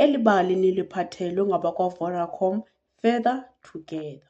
elibali niliphathelwe ngabakwa-Vodacom Further Together.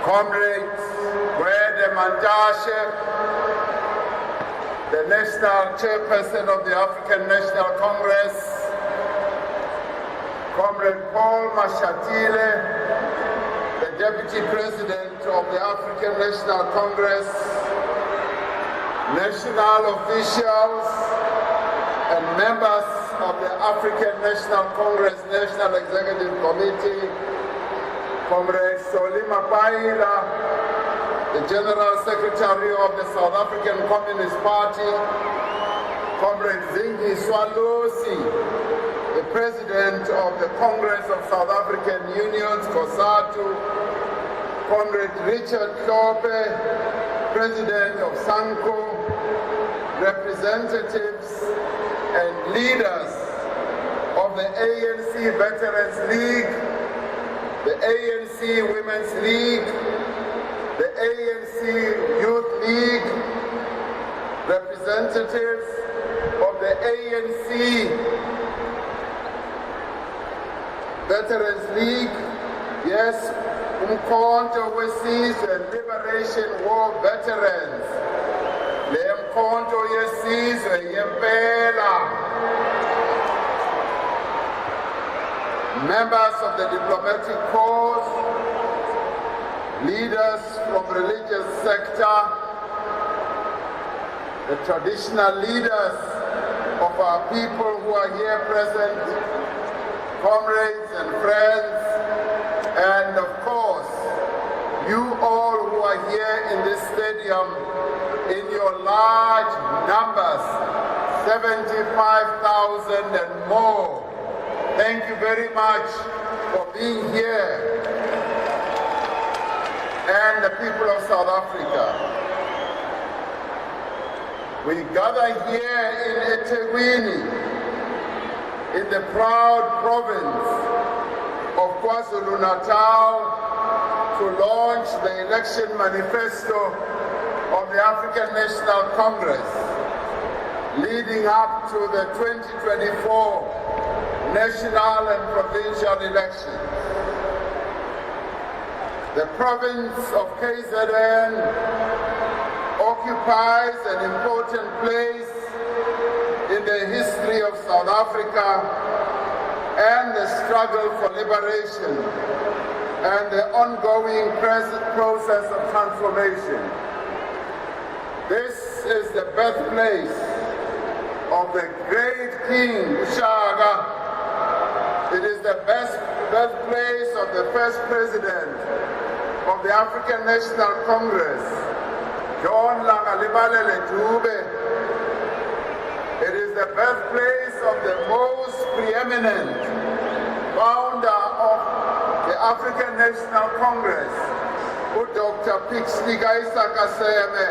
Comrades, the National Chairperson of the African National Congress, Comrade Paul Mashatile, the Deputy President of the African National Congress, national officials and members of the African National Congress National Executive Committee, Comrade Solima Paila, the General Secretary of the South African Communist Party, Comrade Zingi Swalosi, the President of the Congress of South African Unions, COSATU, Comrade Richard Klope, President of SANCO, representatives and leaders of the ANC Veterans League, the ANC Women's League, the ANC Youth League, representatives of the ANC Veterans League, yes, Umkhonto weSizwe and Liberation War Veterans, le Umkhonto yeSizwe yempela, members of the diplomatic corps, leaders from religious sector, the traditional leaders of our people who are here present, comrades and friends, and of course, you all who are here in this stadium in your large numbers, 75,000 and more. Thank you very much for being here, and the people of South Africa. We gather here in eThekwini, in the proud province of KwaZulu-Natal, to launch the election manifesto of the African National Congress, leading up to the 2024 national and provincial elections. The province of KZN occupies an important place in the history of South Africa and the struggle for liberation and the ongoing process of transformation. This is the birthplace of the great King Ushaka. It is the birthplace of the first president of the African National Congress, John Langalibalele Dube. It is the birthplace of the most preeminent founder African National Congress, Dr. Pixley Kaseme,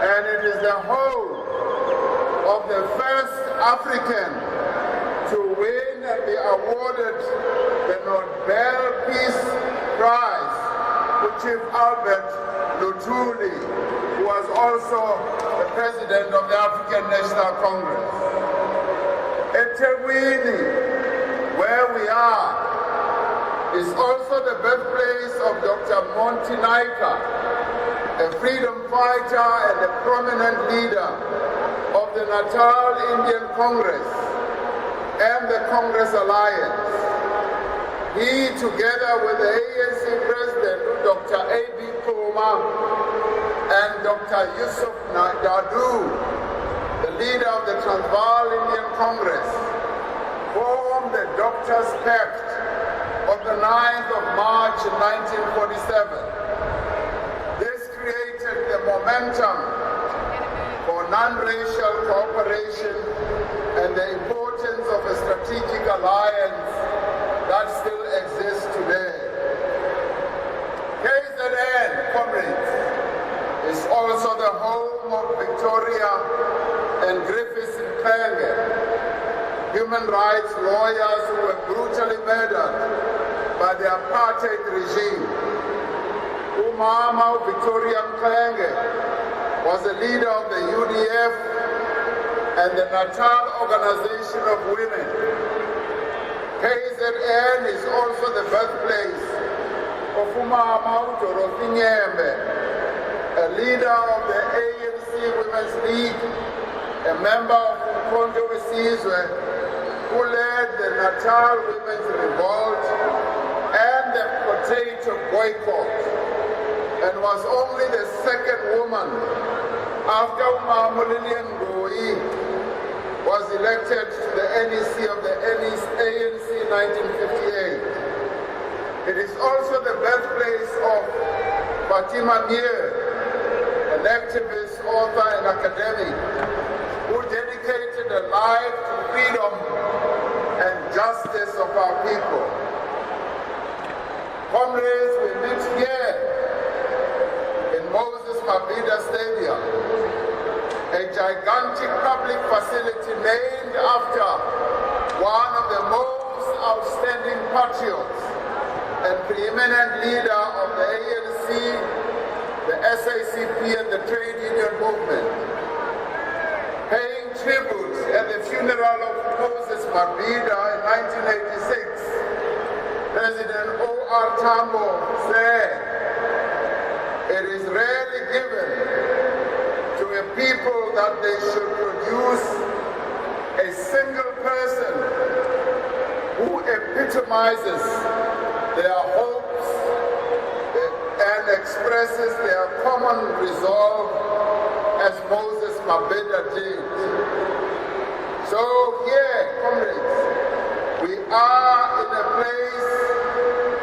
and it is the home of the first African to win and be awarded the Nobel Peace Prize to Chief Albert Lutuli, who was also the president of the African National Congress. Ethekwini, where we are, is also the birthplace of Dr. Monty Naika, a freedom fighter and a prominent leader of the Natal Indian Congress and the Congress Alliance. He, together with the ANC President, Dr. A.B. Koma, and Dr. Yusuf Dadu, the leader of the Transvaal Indian Congress, formed the Doctors' Pact on the 9th of March 1947. This created the momentum for non-racial cooperation and the importance of a strategic alliance that still exists today. KZN, comrades, is also the home of Victoria and Griffiths Mxenge, human rights lawyers who were brutally murdered by the apartheid regime. Umama Victoria Mxenge was the leader of the UDF and the Natal Organization of Women. KZN is also the birthplace of Umama Dorothy Nyembe, a leader of the ANC Women's League, a member of Umkhonto Wesizwe, who led the Natal Women's Revolt and the potato boycott, and was only the second woman after Umama Lillian Ngoyi was elected to the NEC of the ANC in 1958. It is also the birthplace of Fatima Mir, an activist, author, and academic who dedicated a life to freedom and justice of our people. Comrades, we meet here in Mabhida Stadium, a gigantic public facility named after one of the most outstanding patriots and preeminent leader of the ANC, the SACP, and the trade union movement. Paying tribute at the funeral of Moses Mabhida in 1986, President O.R. Tambo said, "It is rarely given to a people that they should produce a single person who epitomizes their hopes and expresses their common resolve as Moses Mabhida did." So here, comrades, we are in a place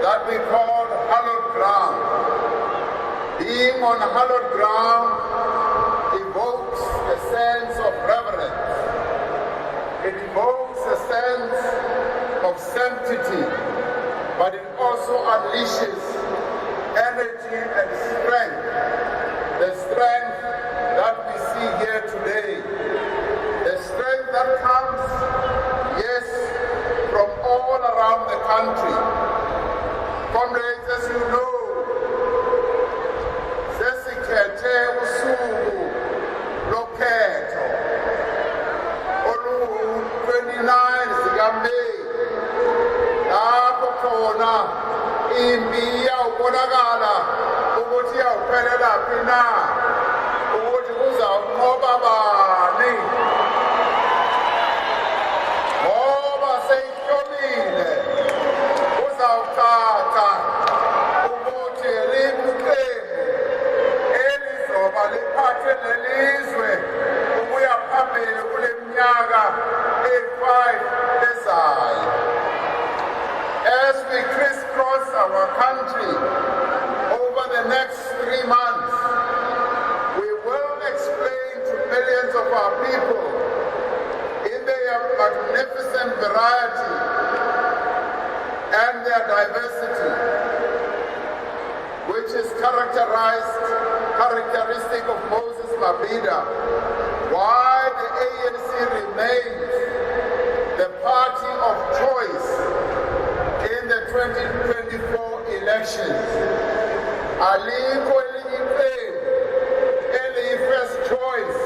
that we call hallowed ground. Being on hallowed ground evokes a sense of reverence. It evokes a sense of sanctity, but it also unleashes energy and strength, the strength that we see here today, the strength that comes, yes, from all around the country. Comrades, as you know, sesikhethe usuku lokhetho olu-29 zikaMeyi, lapho khona impi iyawubonakala ukuthi iyawuphelela phi na, ukuthi kuzawunqoba bani, ngoba seyihlomile kuzawucaca ukuthi liphi iqembu elizoba liphathe lelizwe ukuya phambili kule minyaka eyi-5 ezayo. As we crisscross our country over the next 3 months, we will explain to millions of our people in their magnificent variety and their diversity, which is characteristic of Moses Mabhida, why the ANC remains the party of choice in the 2024 elections. Aliko elinye first choice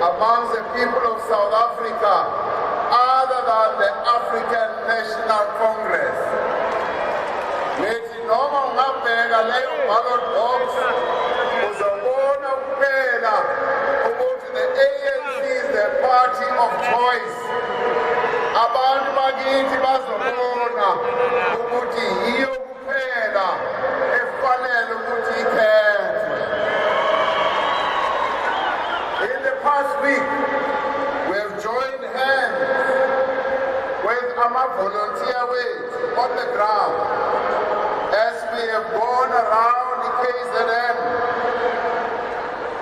among the people of South Africa other than the African National Congress. Lethi noma ungabheka leyo ballot box uzobona kuphela ukuthi the ANC is the party of choice. Abantu bakithi bazobona ukuthi yiyo kuphela efanele ukuthi ikhethwe. In the past week, we have joined hands with our volunteer on the ground as we have gone around the KZN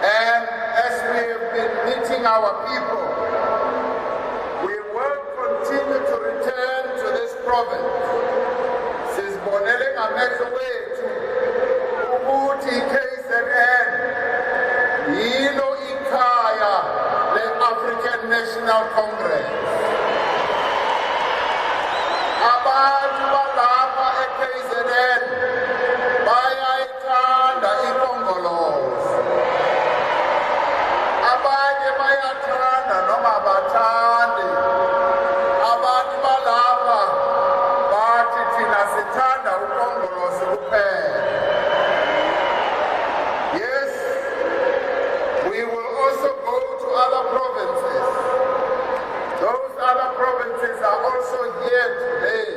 and as we have been meeting our people. We will continue to return to this province. Sizibonele ngamehlo wethu ukuthi KZN yilo ikhaya le-African National Congress. Abantu balapha e-KZN bayayithanda ikhongolose. Abanye bayathanda noma abathandi. Abantu balapha bathi thina sithanda ukhongolose kuphela. Yes, we will also go to other provinces. Those other provinces are also here today.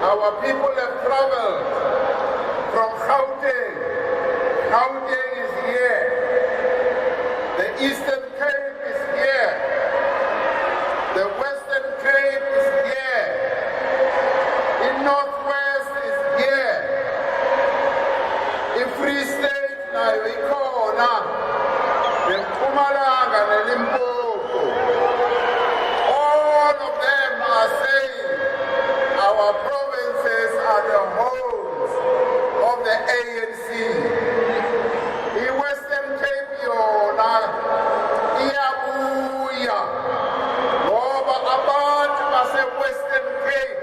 Our people have traveled from Gauteng. Gauteng is here. The Eastern Cape is here. The Western Cape is here. The Northwest is here. The Free State nayo ikhona. The Mpumalanga neLimpopo. All of them are saying our provinces are the homes of the ANC. The Western Cape yona iyabuya ngoba abantu base-Western Cape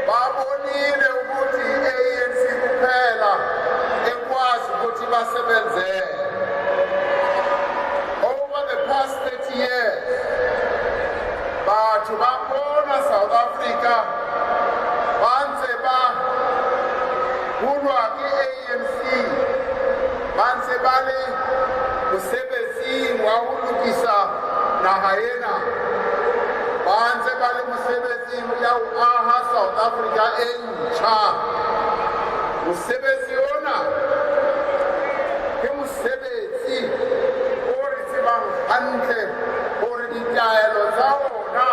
babonile ukuthi i-ANC kuphela ekwazi ukuthi basebenzele. Over the past 30 years, batho babona South Africa bantse bahulwa ki-ANC bantse bale mosebetsing wa ho lokisa naha ena bantse bale mosebetsing ya ho aha South Africa e ntjha. Mosebetsi ona ke mosebetsi o re tsebang hantle hore ditaelo tsa ona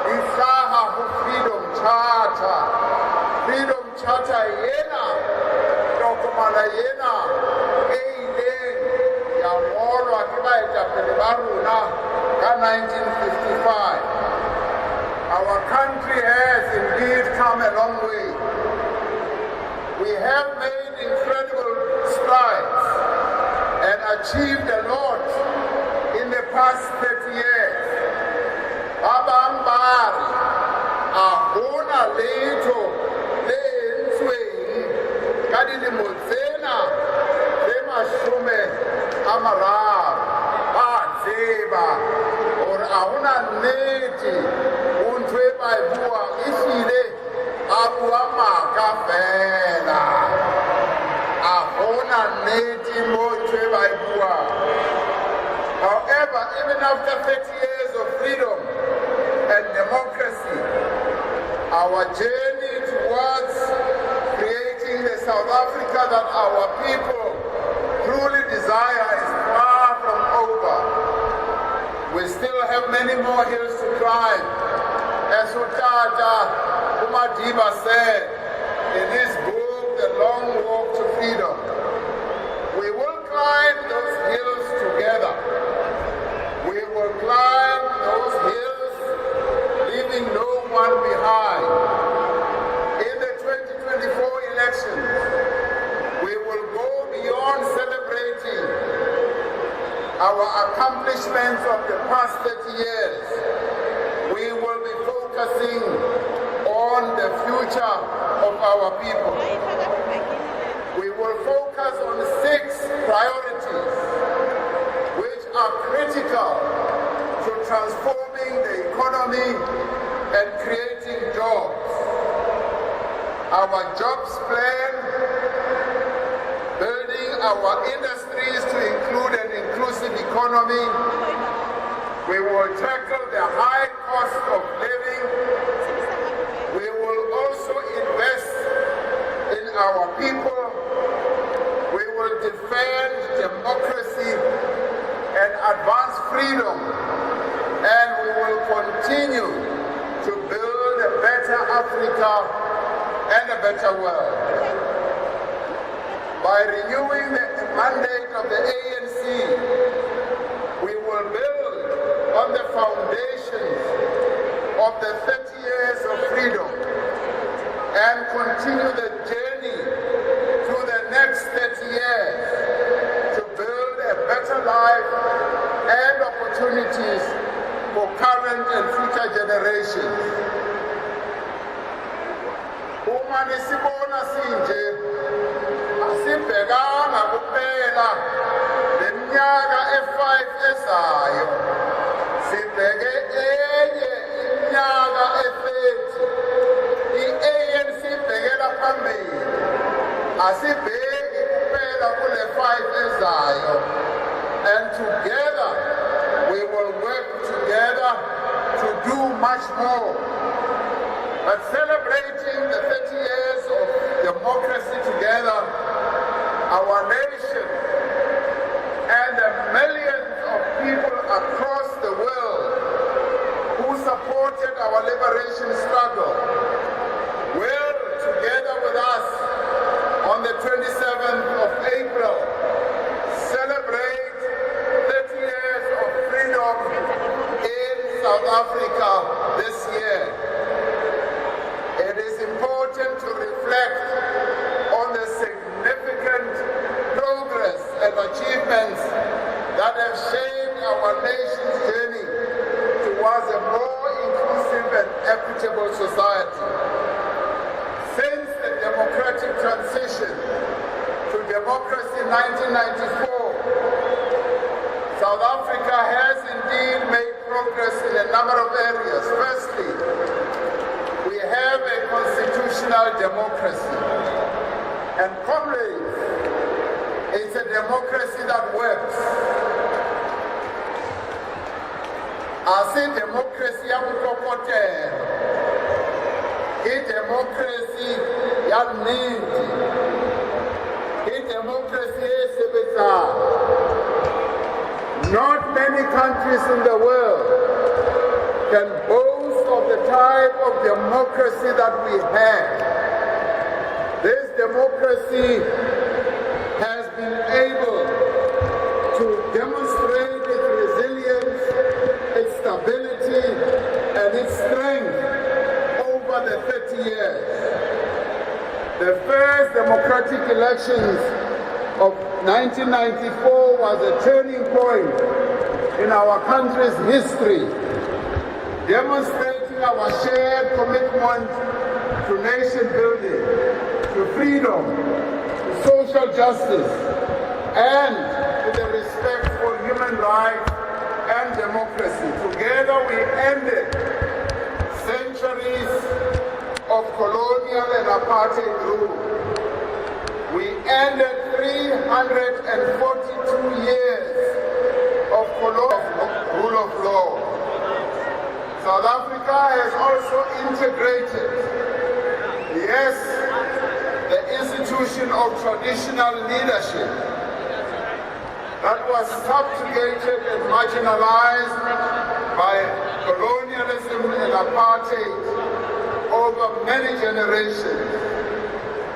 di hlaha ho Freedom Charter. Freedom Charter yena, tokomana yena e ileng ya ngolwa ke baetapele ba rona ka 1955. Our country has indeed come a long way. We have made incredible strides and achieved a lot in the past 30 years. Abambari, ahona letho le entsweng ka dilemo tsena tse 30 ba tseba hore ahona nnete ho ntho e ba e buang ehlile a bua maka fela. Ahona nnete mo ntho e ba e buang. However, even after 30 years of freedom and democracy, our journey towards creating the South Africa that our people truly desire is far from over. We still have many more hills to climb. As Utata Mabhida said in his book, The Long Walk to Freedom, we will climb those hills together. We will climb those hills, leaving no one behind. accomplishments of the past 30 years, we will be focusing on the future of our people. We will focus on 6 priorities which are critical to transforming the economy and creating jobs. Our jobs plan, building our industries to include an inclusive economy. We will tackle the high cost of living. We will also invest in our people. We will defend democracy and advance freedom. And we will continue to build a better Africa and a better world. By renewing the mandate of the ANC, we will build on the foundations of the 30 years of freedom and continue the journey to the next 30 years to build a better life and opportunities for current and future generations. Uma nisibona sinje asibhekanga kuphela leminyaka e5 ezayo, sibheke enye iminyaka e30. I-ANC ibhekela phambili, asibheki kuphela kule 5 ezayo. And together we will work together to do much more. But celebrating the 30 years of democracy together, our nation and the millions of people across the world who supported our liberation struggle will, together with us on the 27th of April, celebrate 30 years of freedom in South Africa this year. It is important to reflect on the significant progress and achievements that have shaped our nation's journey towards a more inclusive and equitable society. Since the democratic transition to democracy in 1994, South Africa has indeed made progress in a number of areas. Firstly, we have a constitutional democracy. And comrades, it's a democracy that works. As a democracy yakutokotela, i-democracy yaninzi, i-democracy esebenzayo. Not many countries in the world can boast of the type of democracy that we have. This democracy has been able to demonstrate its resilience, its stability, and its strength over the 30 years. The first democratic elections of 1994 was a turning point in our country's history, demonstrating our shared commitment to nation building, to freedom, to social justice, and to the respect for human rights and democracy. Together we ended centuries of colonial and apartheid rule. We ended 342 years of rule of law. South Africa has also integrated, yes, the institution of traditional leadership that was subjugated and marginalized by colonialism and apartheid over many generations.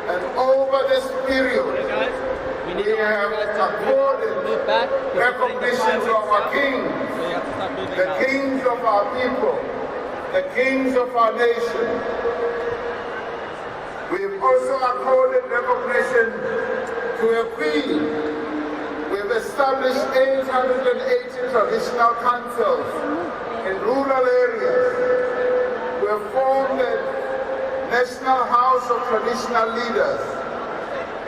And over this period, we have accorded recognition to our kings, the kings of our people, the kings of our nation. We've also accorded recognition to a queen. We've We've established 880 traditional councils in rural areas. We've formed the National House of Traditional Leaders,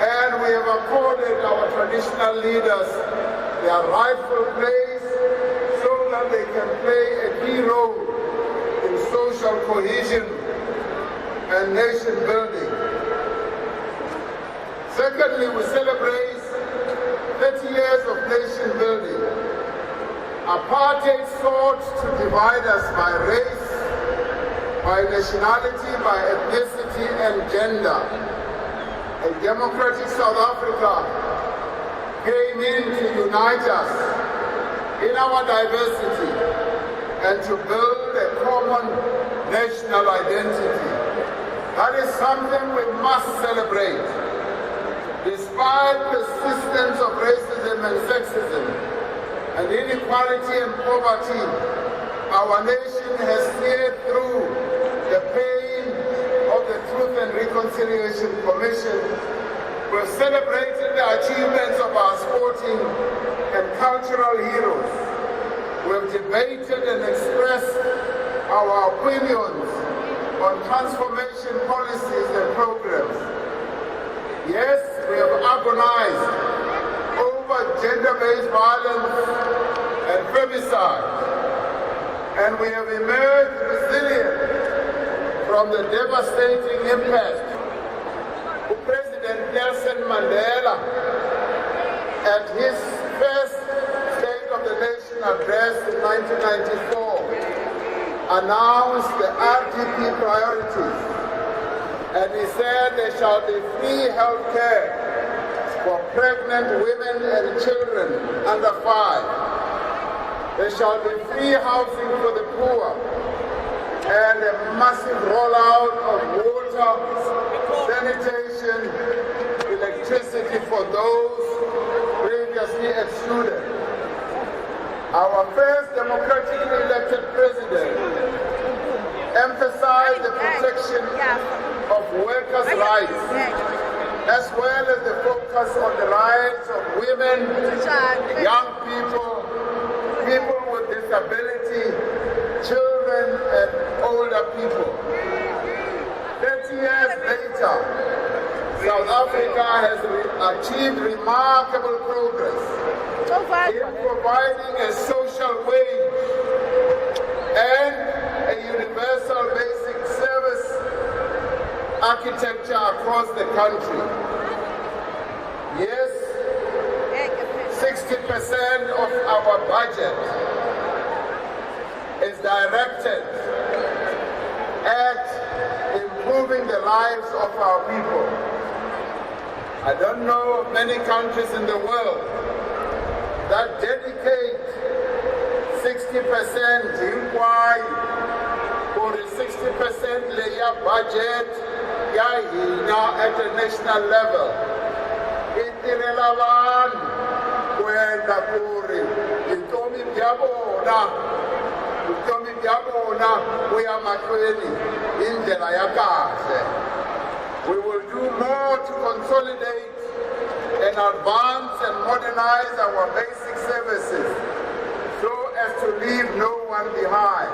and we have accorded our traditional leaders their rightful place so that they can play a key role in social cohesion and nation building. Secondly, we celebrate 30 years of nation building. Apartheid sought to divide us by race, by nationality, by ethnicity and gender. A democratic South Africa came in to unite us in our diversity and to build a common national identity. That is something we must celebrate. Despite persistence of racism and sexism and inequality and poverty, our nation has steered through the pain of the Truth and Reconciliation Commission. We've celebrated the achievements of our sporting and cultural heroes. We've debated and expressed our opinions on transformation policies and programs. Yes, we have agonized over gender-based violence and femicide, and we have emerged resilient from the devastating impact. President Nelson Mandela, at his first State of the Nation address in 1994, announced the RDP priorities, and he said there shall be free health care for pregnant women and children under 5. There shall be free housing for the poor and a massive rollout of water, sanitation, electricity for those previously excluded. Our first democratically elected president emphasized the protection of workers' rights, as well as the focus on the rights of women, young people, people with disability, children and older people. 30 years later, South Africa has achieved remarkable progress in providing a social wage and a universal basic service architecture across the country. Yes, 60% of our budget is directed at improving the lives of our people. I don't know of many countries in the world that dedicate 60% inquiry for the 60% layer budget at the national level. It's irrelevant when the poor, we will do more to consolidate and advance and modernize our basic services so as to leave no one behind.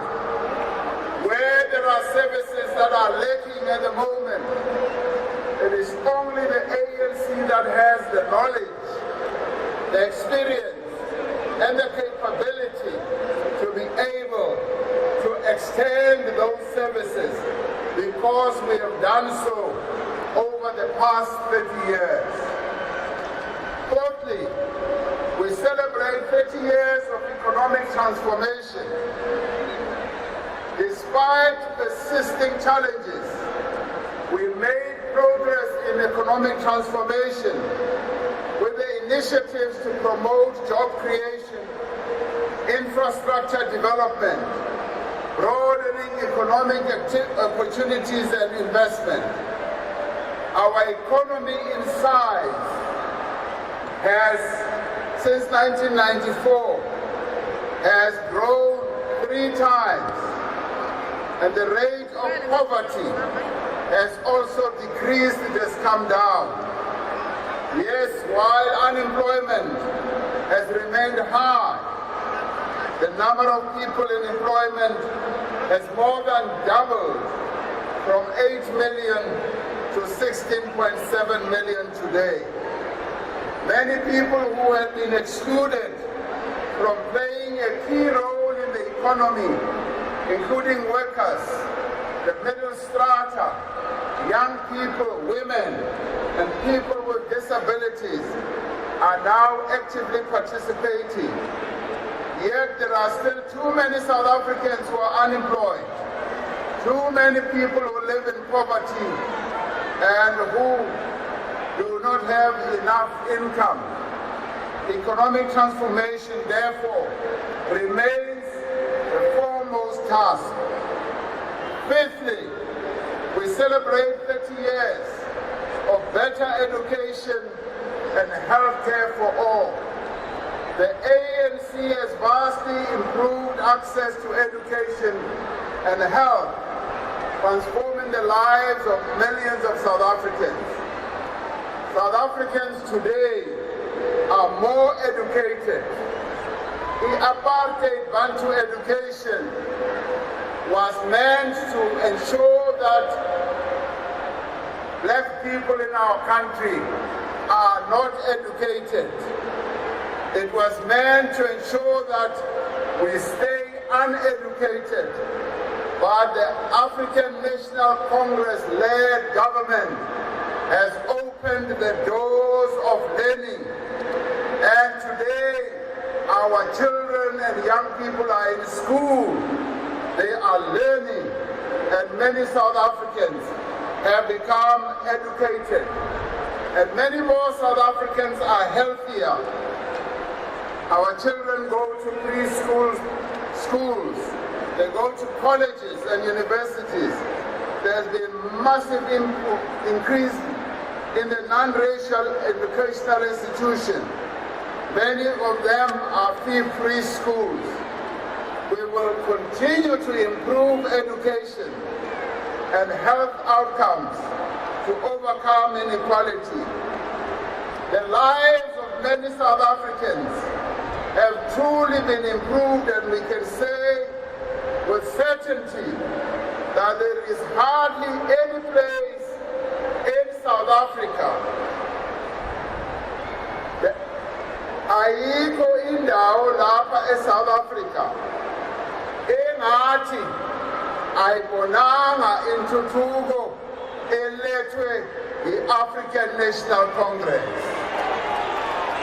Where there are services that are lacking at the moment, it is only the ANC that has the knowledge, the experience, and the capability to be able to extend those services, because we have done so over the past 30 years. Fourthly, we celebrate 30 years of economic transformation. Despite persisting challenges, we made progress in economic transformation with the initiatives to promote job creation, infrastructure development, broadening economic opportunities and investment. Our economy in size has, since 1994, has grown 3 times, and the rate of poverty has also decreased, it has come down. Yes, while unemployment has remained high, the number of people in employment has more than doubled from 8 million to 16.7 million today. Many people who have been excluded from playing a key role in the economy, including workers, the middle strata, young people, women, and people with disabilities, are now actively participating. Yet there are still too many South Africans who are unemployed, too many people who live in poverty and who do not have enough income. Economic transformation, therefore, remains the foremost task. Fifthly, we celebrate 30 years of better education and health care for all. The ANC has vastly improved access to education and health, transforming the lives of millions of South Africans. South Africans today are more educated. The apartheid Bantu education was meant to ensure that black people in our country are not educated. It was meant to ensure that we stay uneducated. But the African National Congress-led government has opened the doors of learning. And today, our children and young people are in school. They are learning. And many South Africans have become educated. And many more South Africans are healthier. Our children go to preschool schools. They go to colleges and universities. There's been massive increase in the non-racial educational institutions. Many of them are fee-free schools. We will continue to improve education and health outcomes to overcome inequality. The lives of many South Africans have truly been improved, and we can say with certainty that there is hardly any place in South Africa, ayikho indawo lapha eSouth Africa engathi ayibonanga intuthuko elethwe yi-African National Congress.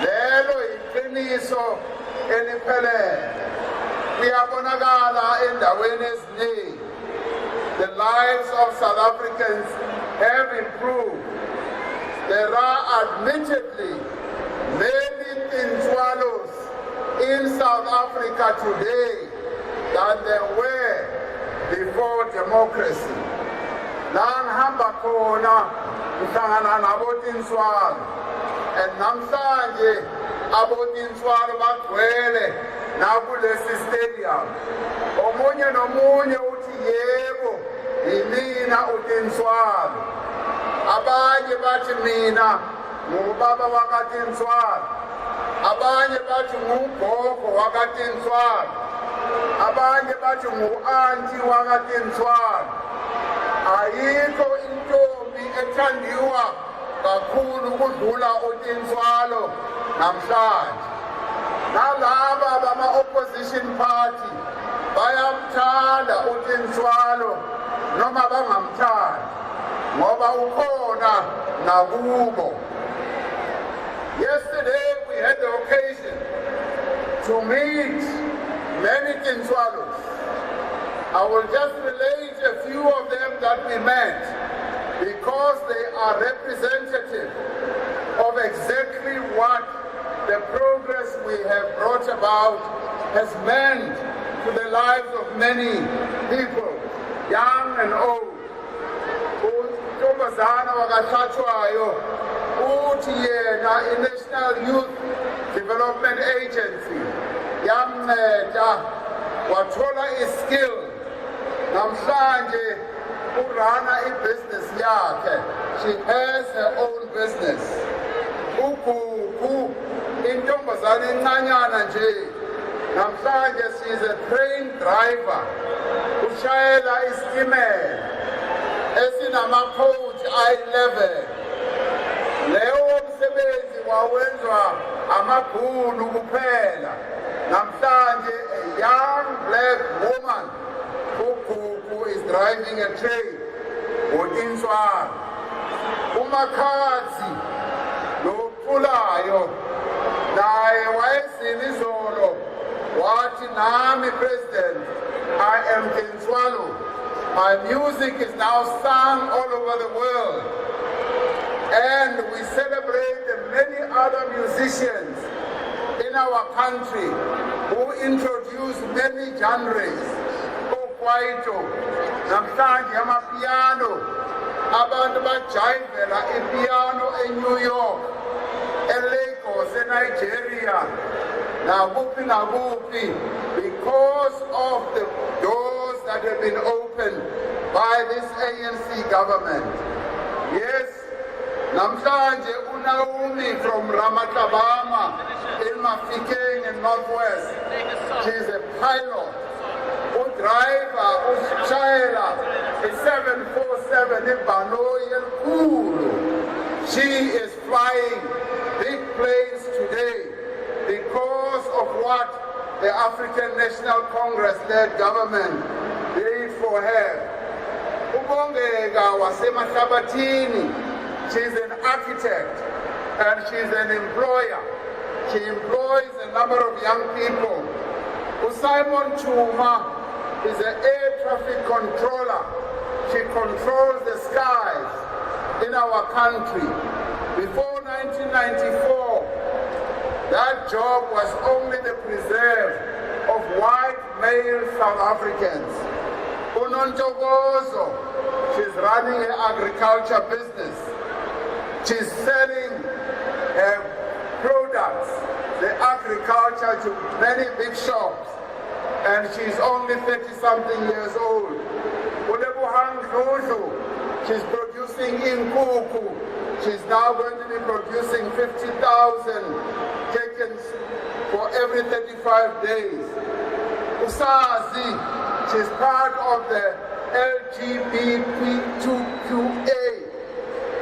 Lelo iqiniso eliphelele. Kuyabonakala endaweni eziningi. The lives of South Africans have improved. There are admittedly many Inswalos in South Africa today than there were before democracy. La ngihamba khona ngihlangana nabotinswalo, and namhlanje abotinswalo bagcwele nakulesi stadium. Omunye nomunye uthi yebo yimina utinswalo. Abanye bathi mina ngubaba wakatinswalo. Abanye bathi ngugogo wakatinswalo. Abanye bathi ngu-anti wakatinswalo. Ayikho intombi ethandiwa kakhulu ukudlula utinswalo namhlanje. Nalaba bama-opposition party bayamthanda utinswalo noma bangamthandi ngoba ukhona nakubo. Yesterday we had the occasion to meet many Tinswalos. I will just relate a few of them that we met because they are representative of exactly what the progress we have brought about has meant to the lives of many people, young and old. UNtombazana wakathathwayo uthi yena i-National Youth Development Agency yamnceda wathola i-skill. Namhlanje urana i-business yakhe. She has her own business. intombazane encanyana nje namhlanje she's a train driver ushayela isitimela esinamacoach ayi-11 leyo msebenzi wawenzwa amabhunu kuphela namhlanje a young black woman who is driving a train ngo-Inswana uMakhathi noCulayo naye wayezile izolo wathi nami president I am Inswalo. My music is now sung all over the world and we celebrate the many other musicians in our country who introduce many genres kwaito namhlanje amapiano abantu bajayivela ipiano eNew York eLagos eNigeria nakuphi because of the doors that have been opened by this ANC government. Yes, namhlanje uNaomi from Ramatlabama in Mafikeng in Northwest, she's a pilot. Driver, ushayela, a 747 Ibanoyi enkulu. She is flying big planes today because of what the African National Congress-led government did for her. Ubongeka wasemahlabathini, she's an architect and she's an employer. She employs a number of young people. Simon Chuma is an air traffic controller. She controls the skies in our country. Before 1994, that job was only the preserve of white male South Africans. Unontogozo, she's running an agriculture business. She's selling products, the agriculture to many big shops. And she's only 30-something years old. She's producing Inkuku. She's now going to be producing 50,000 chickens for every 35 days. Usazi, she's part of the LGBTQA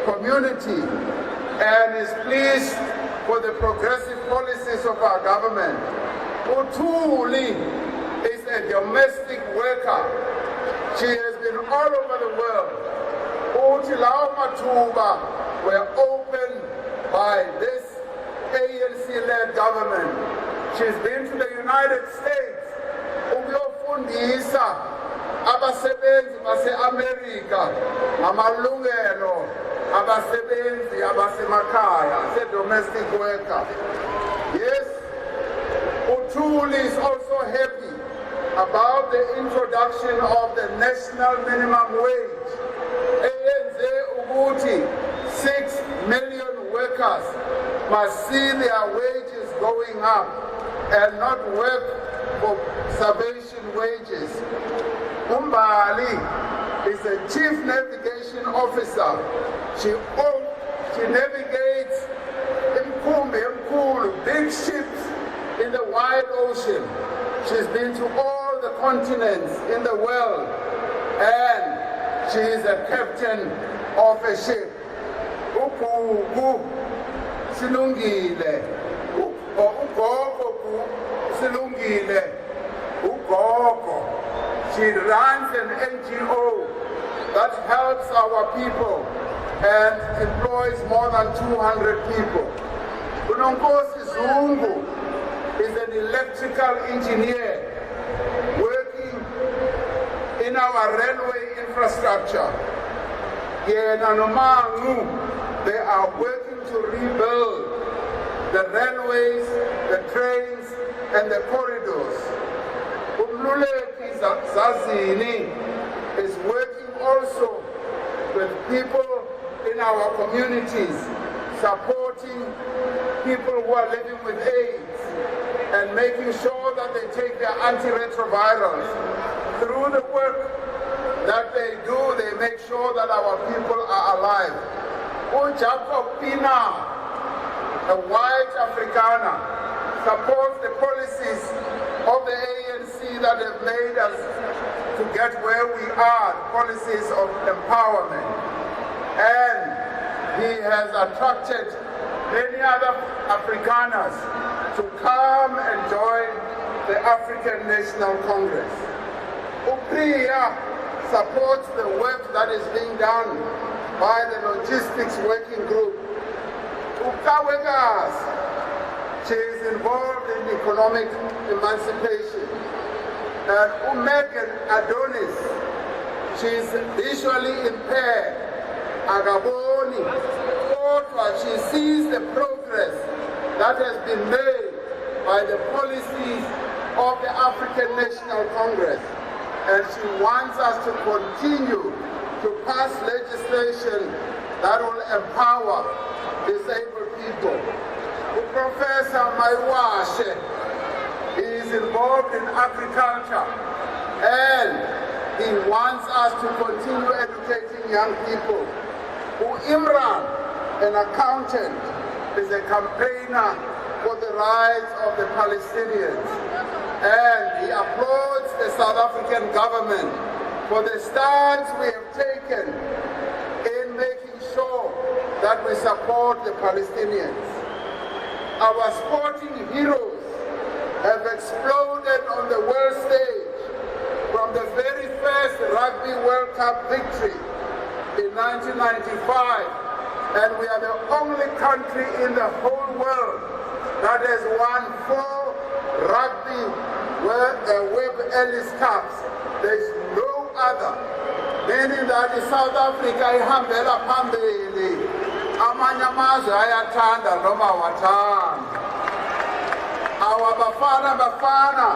community and is pleased for the progressive policies of our government. Utuli is a domestic worker. She has been all over the world. Utilaw Matuba were opened by this ANC-led government. She's been to the United States. Ukuyofundisa abasebenzi base-America ngamalungelo abasebenzi abasemakhaya, domestic worker. Yes, Utuli is also happy about the introduction of the national minimum wage. ANC Uguti, 6 million workers must see their wages going up and not work for starvation wages. Umbali is a chief navigation officer. She navigates big ships in the wide ocean. She's been to all the continents in the world and she is a captain of a ship. Ugogo silungile. Ugogo. She runs an NGO that helps our people and employs more than 200 people. Unonkosi Zungu is an electrical engineer working in our railway infrastructure. Yena nomangu, they are working to rebuild the railways, the trains, and the corridors. Umluleki Zazini is working also with people in our communities, supporting people who are living with AIDS and making sure that they take their antiretrovirals. Through the work that they do, they make sure that our people are alive. Jacob Pina, a white Afrikaner supports the policies of the ANC that have made us to get where we are, policies of empowerment. And he has attracted many other Afrikaners to come and join the African National Congress. UPRIA supports the work that is being done by the Logistics Working Group. Ukawegas, she is involved in economic emancipation. And Megan Adonis, she is visually impaired. Agaboni, she sees the progress that has been made by the policies of the African National Congress. And she wants us to continue to pass legislation that will empower disabled people. Professor Maiwashe is involved in agriculture, and he wants us to continue educating young people. Imran, an accountant, is a campaigner for the rights of the Palestinians, and he applauds the South African government for the stance we have taken in making sure that we support the Palestinians. Our sporting heroes have exploded on the world stage from the very first Rugby World Cup victory in 1995, and we are the only country in the whole world that has won 4 Rugby Web Ellis Cups. There is no other, meaning that South Africa ihambela phambili. Amanye amazwe ayathanda noma wathanda. Our Bafana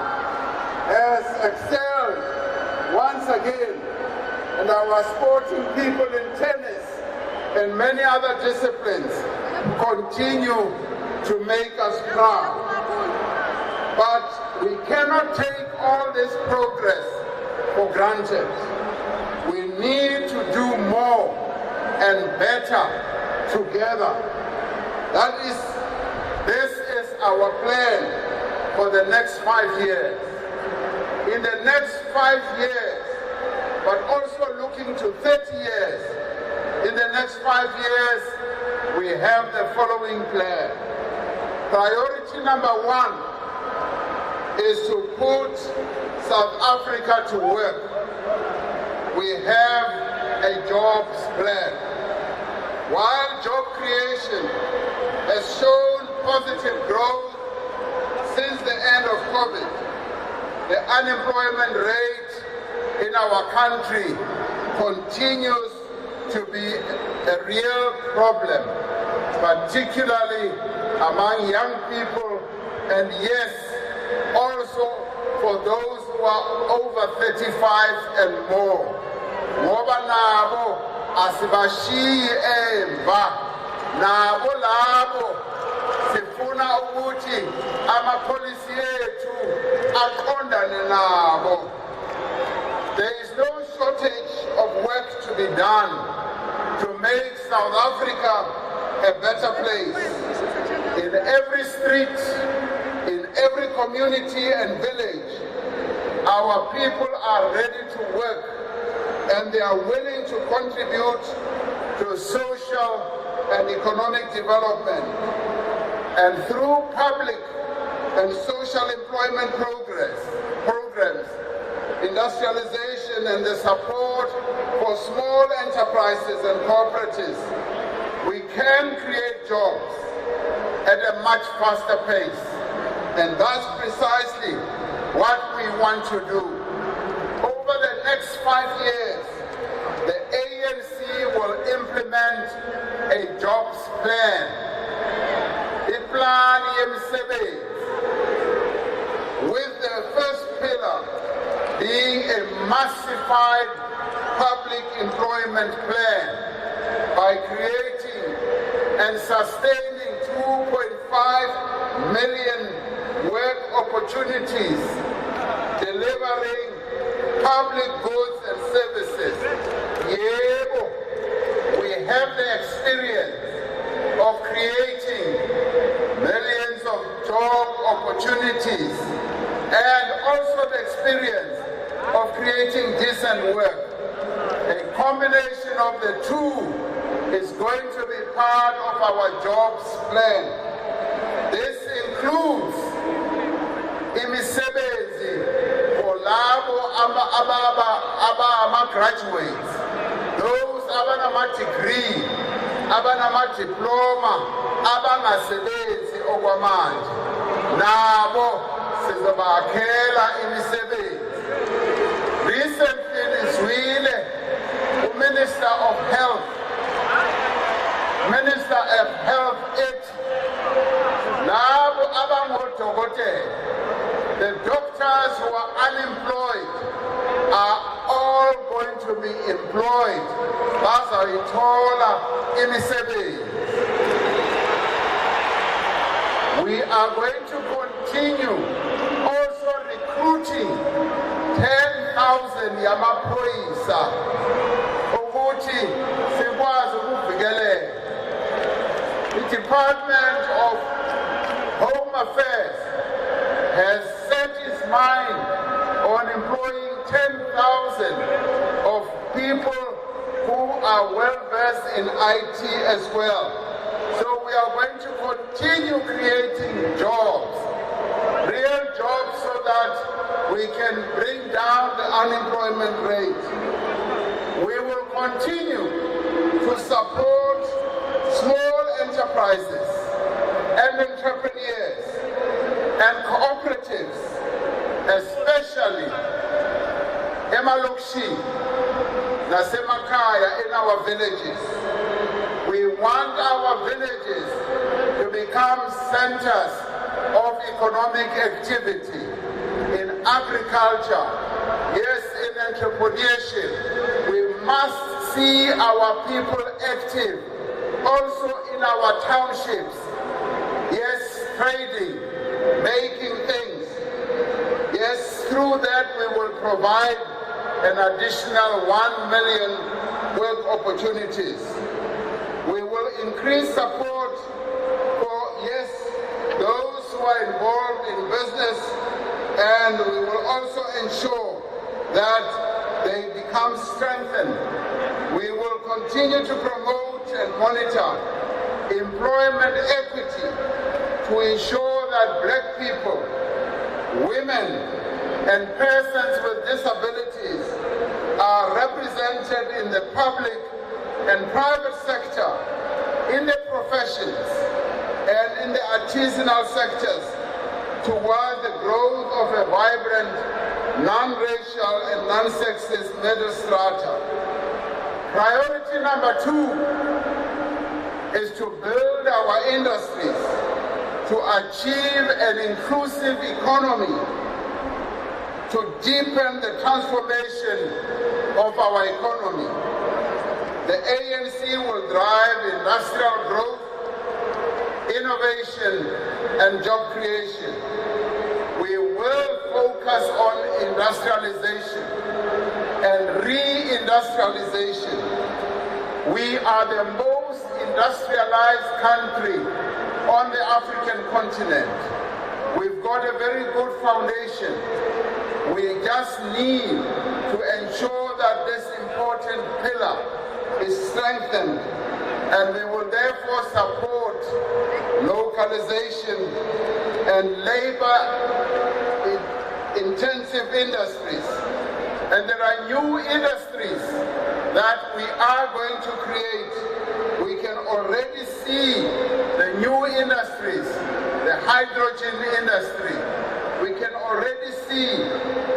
has excelled once again, and our sporting people in tennis and many other disciplines continue to make us proud. But we cannot take all this progress for granted. We need to do more and better together. This is our plan for the next 5 years. In the next 5 years, but also looking to 30 years, in the next 5 years, we have the following plan. Priority number 1 is to put South Africa to work. We have a jobs plan. While job creation has shown positive growth since the end of COVID, the unemployment rate in our country continues to be a real problem, particularly among young people, and yes, also for those who are over 35 and more. Ngoba nabo asibashiyi emva, nabo labo sifuna ukuthi amapolisi ethu aqondane nabo. There is no shortage of work to be done to make South Africa a better place. In every street, in every community and village, our people are ready to work, and they are willing to contribute to social and economic development. And through public and social employment programs, industrialization, and the support for small enterprises and cooperatives, we can create jobs at a much faster pace. And that's precisely what we want to do. Over the next 5 years, the ANC will implement a jobs plan. The plan with the first pillar being a massified public employment plan by creating and sustaining 2.5 million work opportunities, delivering public goods and services. We have the experience of creating millions of job opportunities opportunities and also the experience of creating decent work. A combination of the two is going to be part of our jobs plan. This includes imisebenzi for labo ama-graduates, those abanama-degree, abanama-diploma, abangasebenzi okwamanje. Nabo sizobakhela imisebenzi. Recently nizwile Minister of Health ethi labo abangodokotela, the doctors who are unemployed are all going to be employed. Bazayithola imisebenzi. We are going to continue also recruiting 10,000 yamaphoyisa ukuthi sikwazi ukuvikeleka. The Department of Home Affairs has set its mind on employing 10,000 of people who are well versed in IT as well. So we are going to continue creating jobs, real jobs, so that we can bring down the unemployment rate. We will continue to support small enterprises and entrepreneurs and cooperatives, especially emalokishini nasemakhaya, in our villages. We want our villages to become centers of economic activity in agriculture, yes, in entrepreneurship. We must see our people active also in our townships, yes, trading, making things. Yes, through that we will provide an additional 1 million work opportunities. We will increase support for, yes, those who are involved in business, and we will also ensure that they become strengthened. We will continue to promote and monitor employment equity to ensure that black people, women, and persons with disabilities are represented in the public and private sector, in the professions, and in the artisanal sectors, toward the growth of a vibrant, non-racial and non-sexist middle strata. Priority number 2 is to build our industries to achieve an inclusive economy, to deepen the transformation of our economy. The ANC will drive industrial growth, innovation, and job creation. We will focus on industrialization and re-industrialization. We are the most industrialized country on the African continent. We've got a very good foundation. We just need to ensure that this important pillar is strengthened, and we will therefore support localization and labor-intensive industries. And there are new industries that we are going to create. We can already see the new industries, the hydrogen industry. We can already see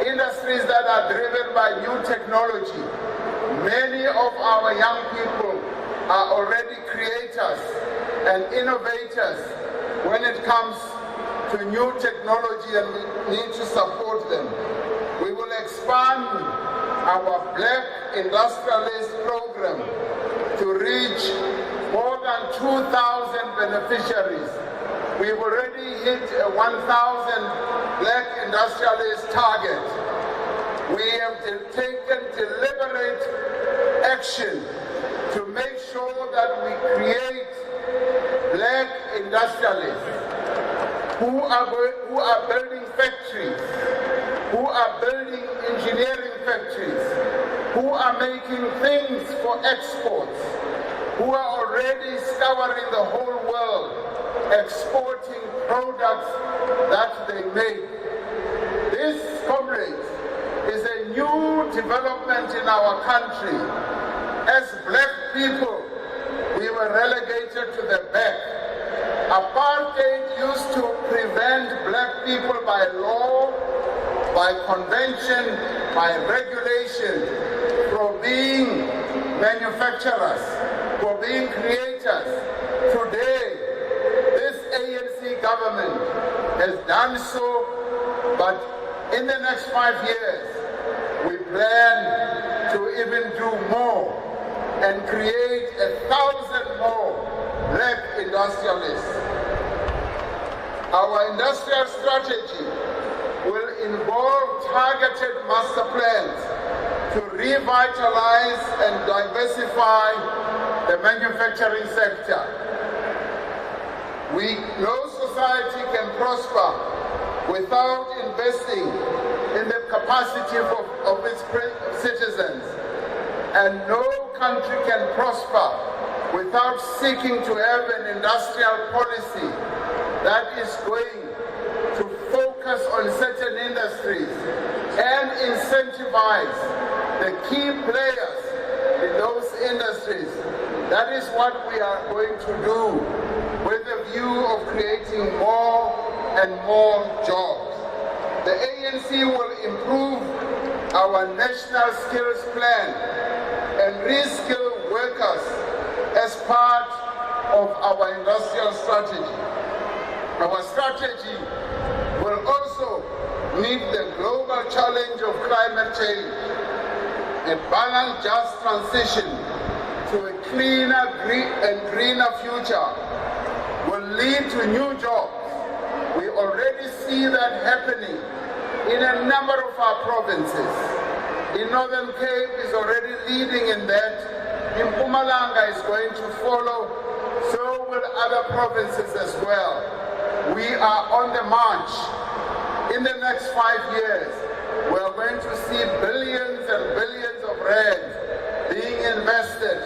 industries that are driven by new technology. Many of our young people are already creators and innovators when it comes to new technology, and we need to support them. We will expand our Black Industrialist program to reach more than 2,000 beneficiaries. We've already hit a 1,000 Black Industrialist target. We have taken deliberate action to make sure that we create Black industrialists. who are building factories, who are building engineering factories, who are making things for exports, who are already scouring the whole world, exporting products that they make. This, comrades, is a new development in our country. As black people, we were relegated to the back. Apartheid used to prevent black people by law, by convention, by regulation, from being manufacturers, for being creators. Today, this ANC government has done so, but in the next 5 years, we plan to even do more and create 1,000 more black industrialists. Our industrial strategy will involve targeted master plans to revitalize and diversify the manufacturing sector. No society can prosper without investing in the capacity of its citizens, and no country can prosper without seeking to have an industrial policy that is going to focus on certain industries and incentivize the key players in those industries. That is what we are going to do with a view of creating more and more jobs. The ANC will improve our national skills plan and reskill workers as part of our industrial strategy. Our strategy will also meet the global challenge of climate change. A balanced, just transition to a cleaner and greener future will lead to new jobs. We already see that happening in a number of our provinces. The Northern Cape is already leading in that. Mpumalanga is going to follow, so will other provinces as well. We are on the march. In the next 5 years, we are going to see billions and billions of rands being invested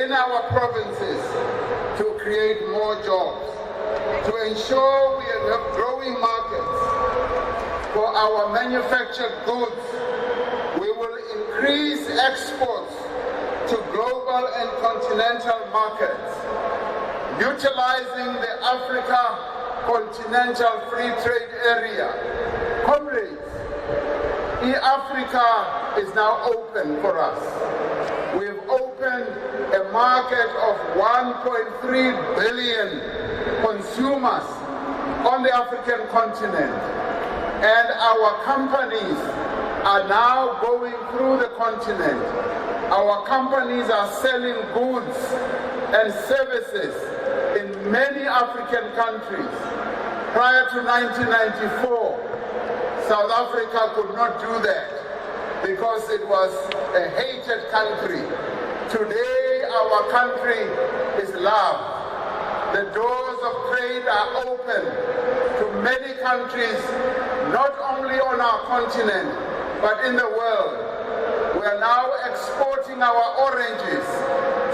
in our provinces to create more jobs, to ensure we have growing markets for our manufactured goods. We will increase exports to global and continental markets, utilizing the Africa Continental Free Trade Area. Comrades, Africa is now open for us. We've opened a market of 1.3 billion consumers on the African continent, and our companies are now going through the continent. Our companies are selling goods and services in many African countries. Prior to 1994, South Africa could not do that because it was a hated country. Today, our country is loved. The doors of trade are open to many countries, not only on our continent, but in the world. We are now exporting our oranges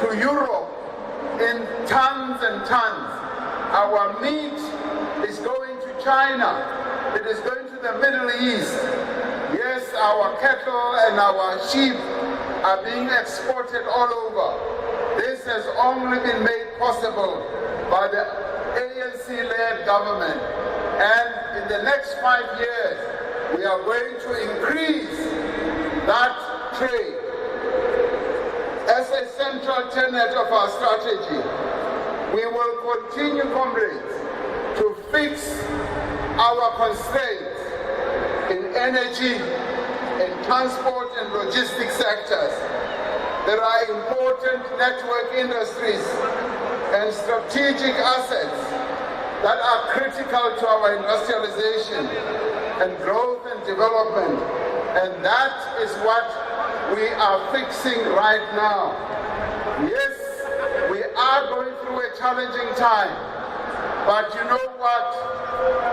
to Europe in tons and tons. Our meat is going to China. It is going to the Middle East. Yes, our cattle and our sheep are being exported all over. This has only been made possible by the ANC-led government. And in the next 5 years, we are going to increase that trade. As a central tenet of our strategy, we will continue, comrades, to fix our constraints in energy, in transport and logistics sectors. There are important network industries and strategic assets that are critical to our industrialization and growth and development. And that is what we are fixing right now. Yes, we are going through a challenging time, But you know what?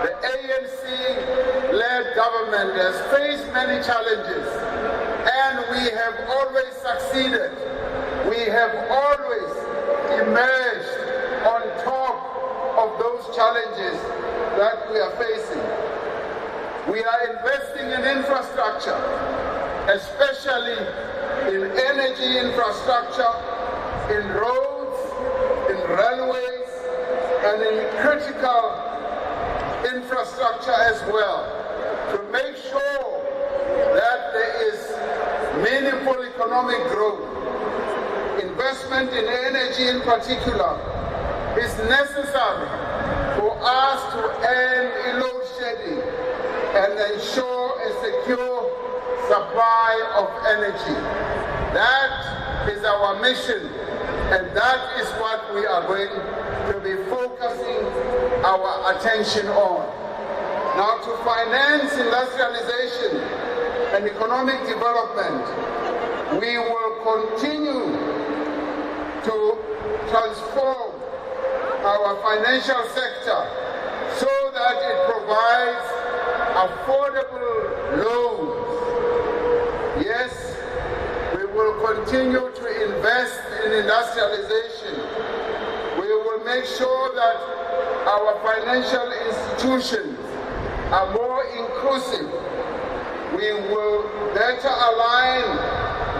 The ANC-led government has faced many challenges, and we have always succeeded. We have always emerged on top of those challenges that we are facing. We are investing in infrastructure, especially in energy infrastructure, in roads, in railways, and in critical infrastructure as well, to make sure that there is meaningful economic growth. Investment in energy in particular is necessary for us to end load shedding and ensure a secure supply of energy. That is our mission, and that is what we are going to be focusing our attention on. Now, to finance industrialization and economic development, we will continue to transform our financial sector so that it provides affordable loans. Yes, we will continue to invest in industrialization. We will make sure that our financial institutions are more inclusive. We will better align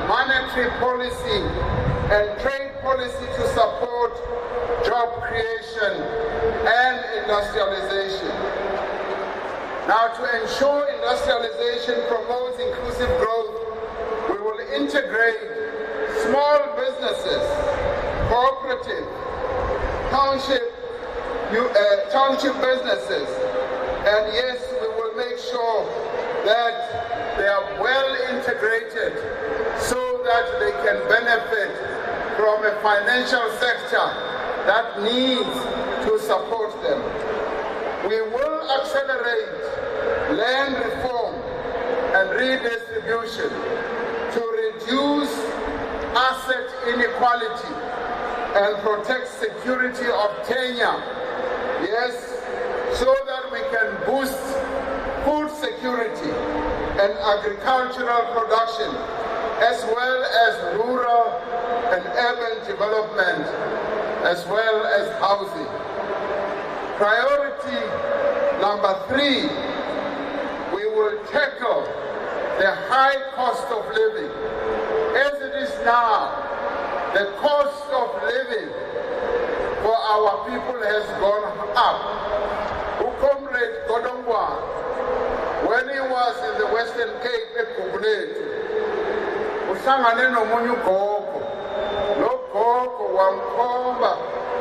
monetary policy and trade policy to support job creation and industrialization. Now, to ensure industrialization promotes inclusive growth, we will integrate small businesses, cooperative, township businesses, and yes, we will make sure that they are well integrated so that they can benefit from a financial sector that needs to support them. We will accelerate land reform and redistribution to reduce asset inequality and protect security of tenure. Yes, so that we can boost food security and agricultural production, as well as rural and urban development, as well as housing. Priority number 3, we will tackle the high cost of living. As it is now, the cost of living for our people has gone up. Comrade Godongwa, when he was in the Western Cape at Kuguletu, uhlangane nomunye ugogo. Lo gogo wamkhomba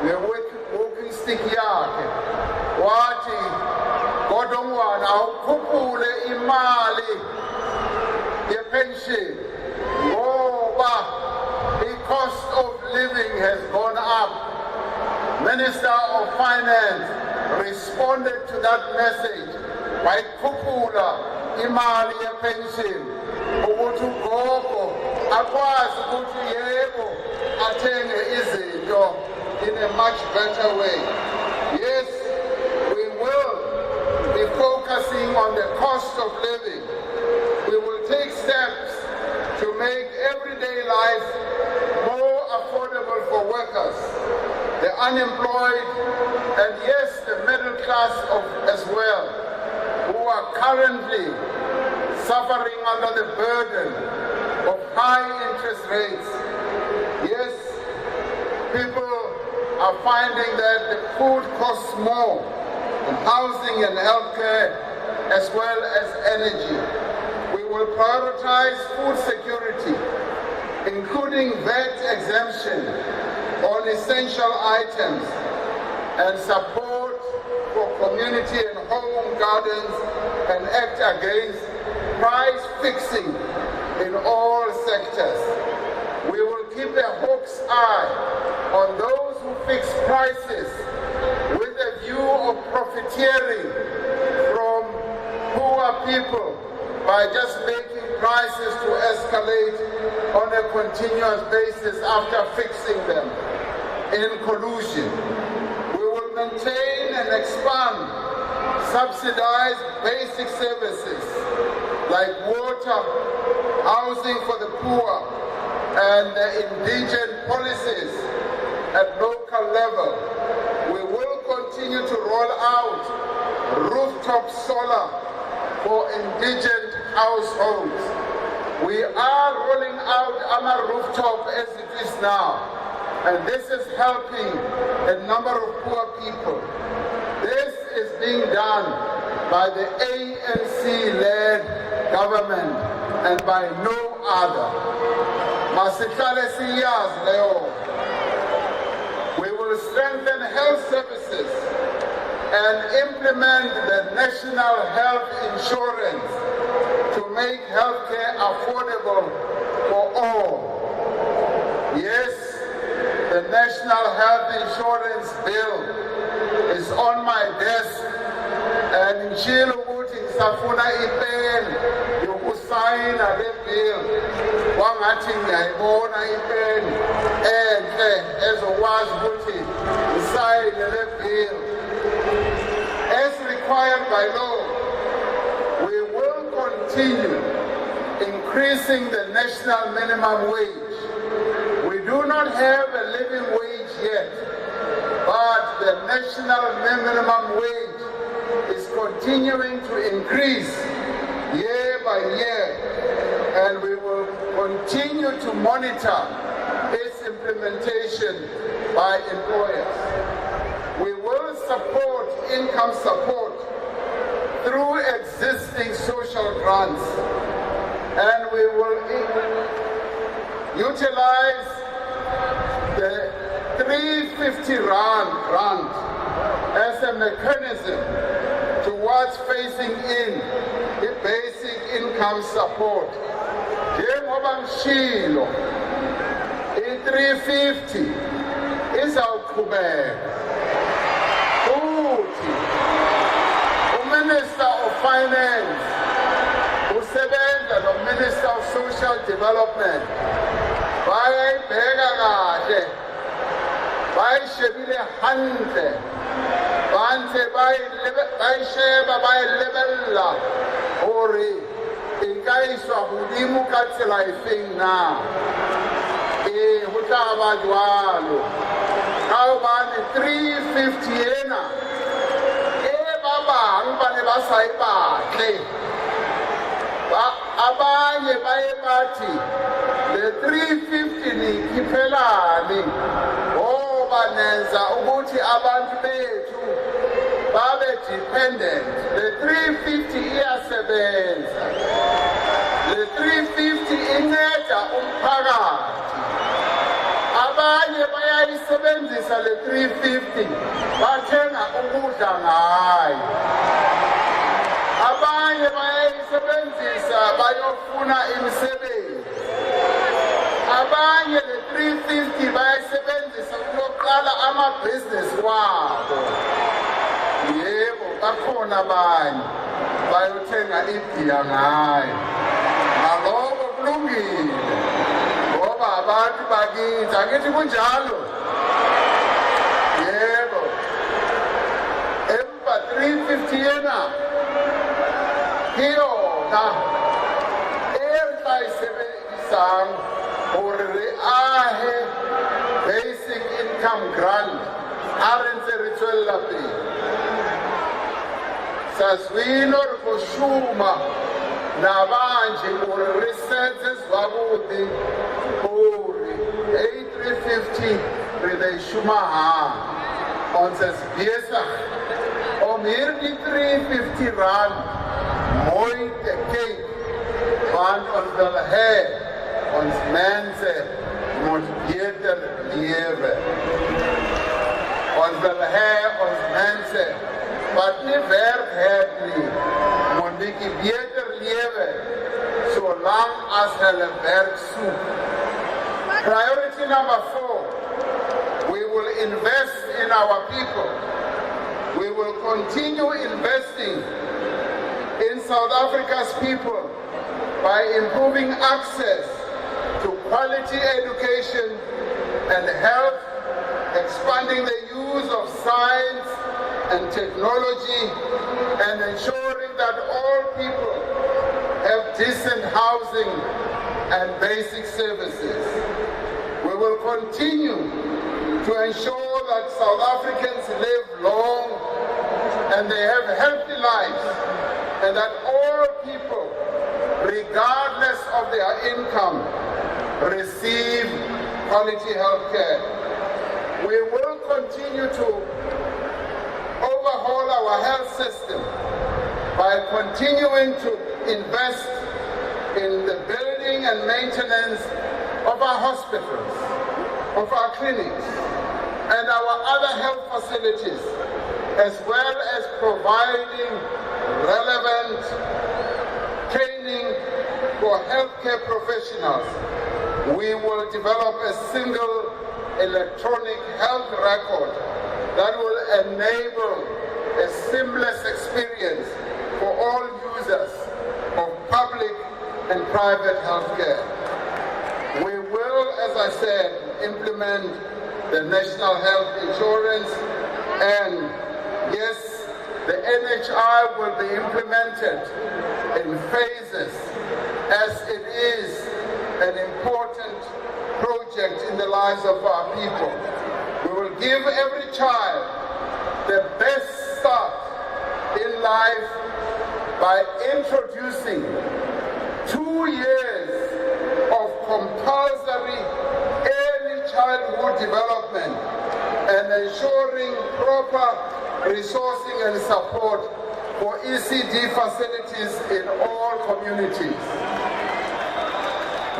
ne-walking stick yakhe. Wathi, Godongwana, awukhuphule imali ye-pension ngoba the cost of living has gone up. Minister of Finance responded to that message by khuphula imali ye-pension ukuthi ugogo akwazi ukuthi yebo athenge izinto in a much better way. Yes, we will be focusing on the cost of living. We will take steps to make everyday life more affordable for workers, the unemployed, and yes, the middle class as well, who are currently suffering under the burden of high interest rates. Yes, people are finding that the food costs more, and housing and healthcare, as well as energy. We will prioritize food security, including VAT exemption on essential items, and support for community and home gardens, and act against price fixing in all sectors. We will keep a hawk's eye on those who fix prices with a view of profiteering from poor people by just making prices to escalate on a continuous basis after fixing them in collusion. We will maintain and expand subsidized basic services like water, housing for the poor, and indigent policies at local level. We will continue to roll out rooftop solar for indigent households. We are rolling out our rooftop as it is now, and this is helping a number of poor people. This is being done by the ANC-led government and by no other. We will strengthen health services and implement the national health insurance to make healthcare affordable for all. Yes, the national health insurance bill is on my desk, and in Chiluguti, Safuna Ipen, you will sign a bill. One acting Ibona Ipen, and as a was Guti, sign a bill. As required by law, we will continue increasing the national minimum wage. We do not have a living wage yet, but the national minimum wage is continuing to increase year by year, and we will continue to monitor its implementation by employers. We will support income support through existing social grants, and we will utilize the 350 Rand grant as a mechanism towards phasing in the basic income support. Njengoba ngishilo, i-350 izawuqhubeka. Futhi uMinister of Finance usebenza noMinister of Social Development bayayibheka kahle, bayishebile hantle, bantse bayisheba bayilebella hore inkaiswa hodimo ka tsela efeng na. Ho tla ba jwalo ka hobane 350 ena ba bang ba ne ba sa e batle, abanye baye bathi le 350 ni khiphelani ngoba nenza ukuthi abantu bethu babe dependent. Le 350 iyasebenza, le 350 inceda umphakathi. Abanye bayayisebenzisa le 350 bathenga ukudla ngayo, abanye bayayisebenzisa bayofuna imisebenzi, abanye le 350 bayayisebenzisa ukuqala amabhizinisi wabo. Yebo, bakhona abanye bayothenga ibhiya ngayo. Ngalokho kulungile ngoba abantu bakithi, angithi kunjalo? Yebo, empa 350 yena kiyona eyayisebenzisang hore re ahe basic income grant a re ntse re tswella pele. Saswino re go shuma nabanje hore re setse zwavhuḓi hore 350 re dey shuma ha ons is besig om hierdie 350 rand mooi te kyk, want ons wil hê ons mense moet beter lewe. Ons wil hê ons mense wat nie werk het nie, moet bietjie beter lewe solang as hulle werk soek. Priority number 4, we will invest in our people. We will continue investing in South Africa's people by improving access to quality education and health expanding the use of science and technology, and ensuring that all people have decent housing and basic services. We will continue to ensure that South Africans live long and they have healthy lives, and that all people, regardless of their income, receive quality health care. We will continue to overhaul our health system by continuing to invest in the building and maintenance of our hospitals, of our clinics, and our other health facilities, as well as providing relevant training for healthcare professionals. We will develop a single electronic health record that will enable a seamless experience for all users of public and private healthcare. We will, as I said, implement the National Health Insurance, and yes, the NHI will be implemented in phases, as it is an important project in the lives of our people. We will give every child the best start in life by introducing 2 years of compulsory early childhood development and ensuring proper resourcing and support for ECD facilities in all communities.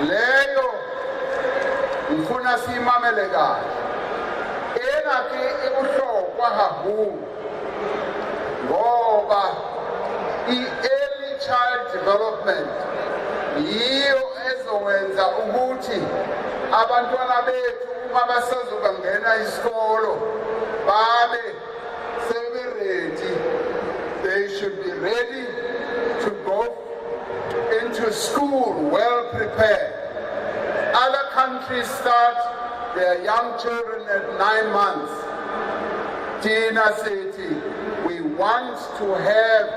Leyo ngifuna simamele kahle. Ena ke ebuhlokwa kakhulu ngoba i-early child development yiyo ezokwenza ukuthi abantwana bethu uma basazobangena isikolo babe seberedi. They should be ready to go into school well prepared. Other countries start their young children at 9 months. Tina City, we want to have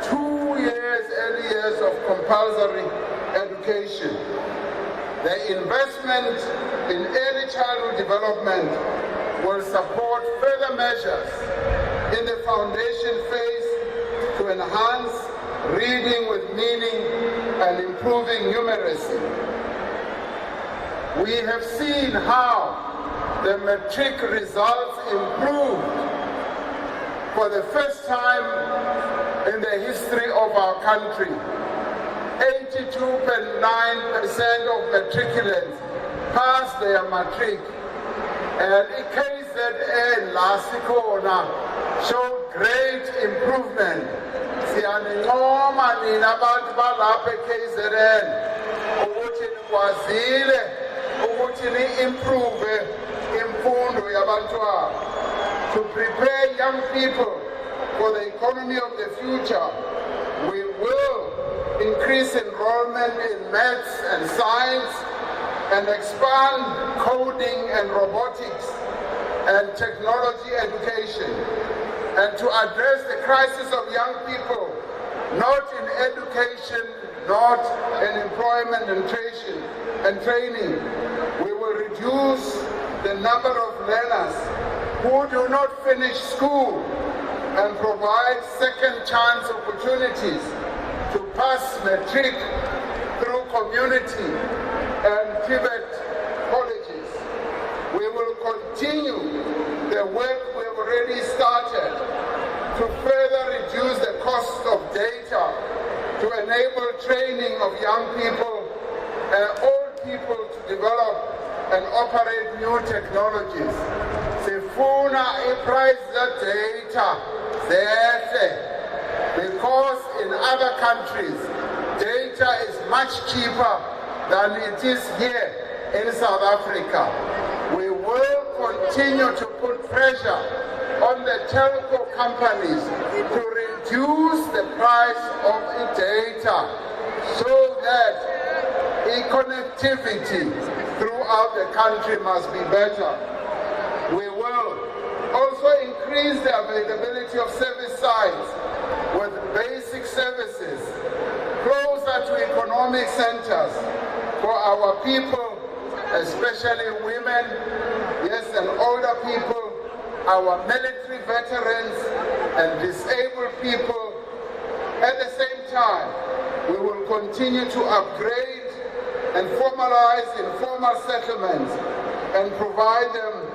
2 years, early years of compulsory education. The investment in early childhood development will support further measures in the foundation phase to enhance reading with meaning and improving numeracy. We have seen how the matric results improved for the first time in the history of our country. 82.9% of matriculants passed their matric, and KZN last corner showed great improvement. Siyaningoma nina abantu balapha eKZN ukuthi nikwazile ukuthi ni-improve imfundo yabantwana. To prepare young people for the economy of the future, we will increase enrollment in maths and science and expand coding and robotics and technology education, and to address the crisis of young people, not in education, not in employment and training. We will reduce the number of learners who do not finish school and provide second chance opportunities to pass matric through community and private colleges. We will continue the work we have already started to further reduce the cost of data, to enable training of young people and old people to develop and operate new technologies. Sifuna i-price data zehle, because in other countries data is much cheaper than it is here in South Africa. We will continue to put pressure on the telco companies to reduce the price of data so that connectivity throughout the country must be better. We increase the availability of service sites with basic services closer to economic centers for our people, especially women, yes, and older people, our military veterans and disabled people. At the same time, we will continue to upgrade and formalize informal settlements and provide them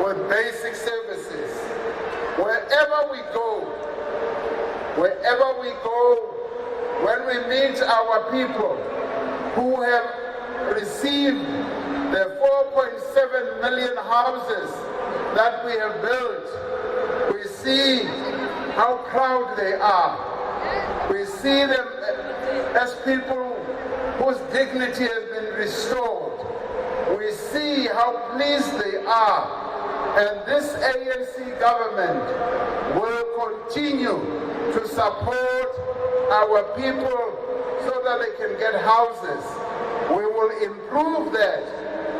with basic services. Wherever we go, when we meet our people who have received the 4.7 million houses that we have built, we see how proud they are. We see them as people whose dignity has been restored. We see how pleased they are. And this ANC government will continue to support our people so that they can get houses. We will improve that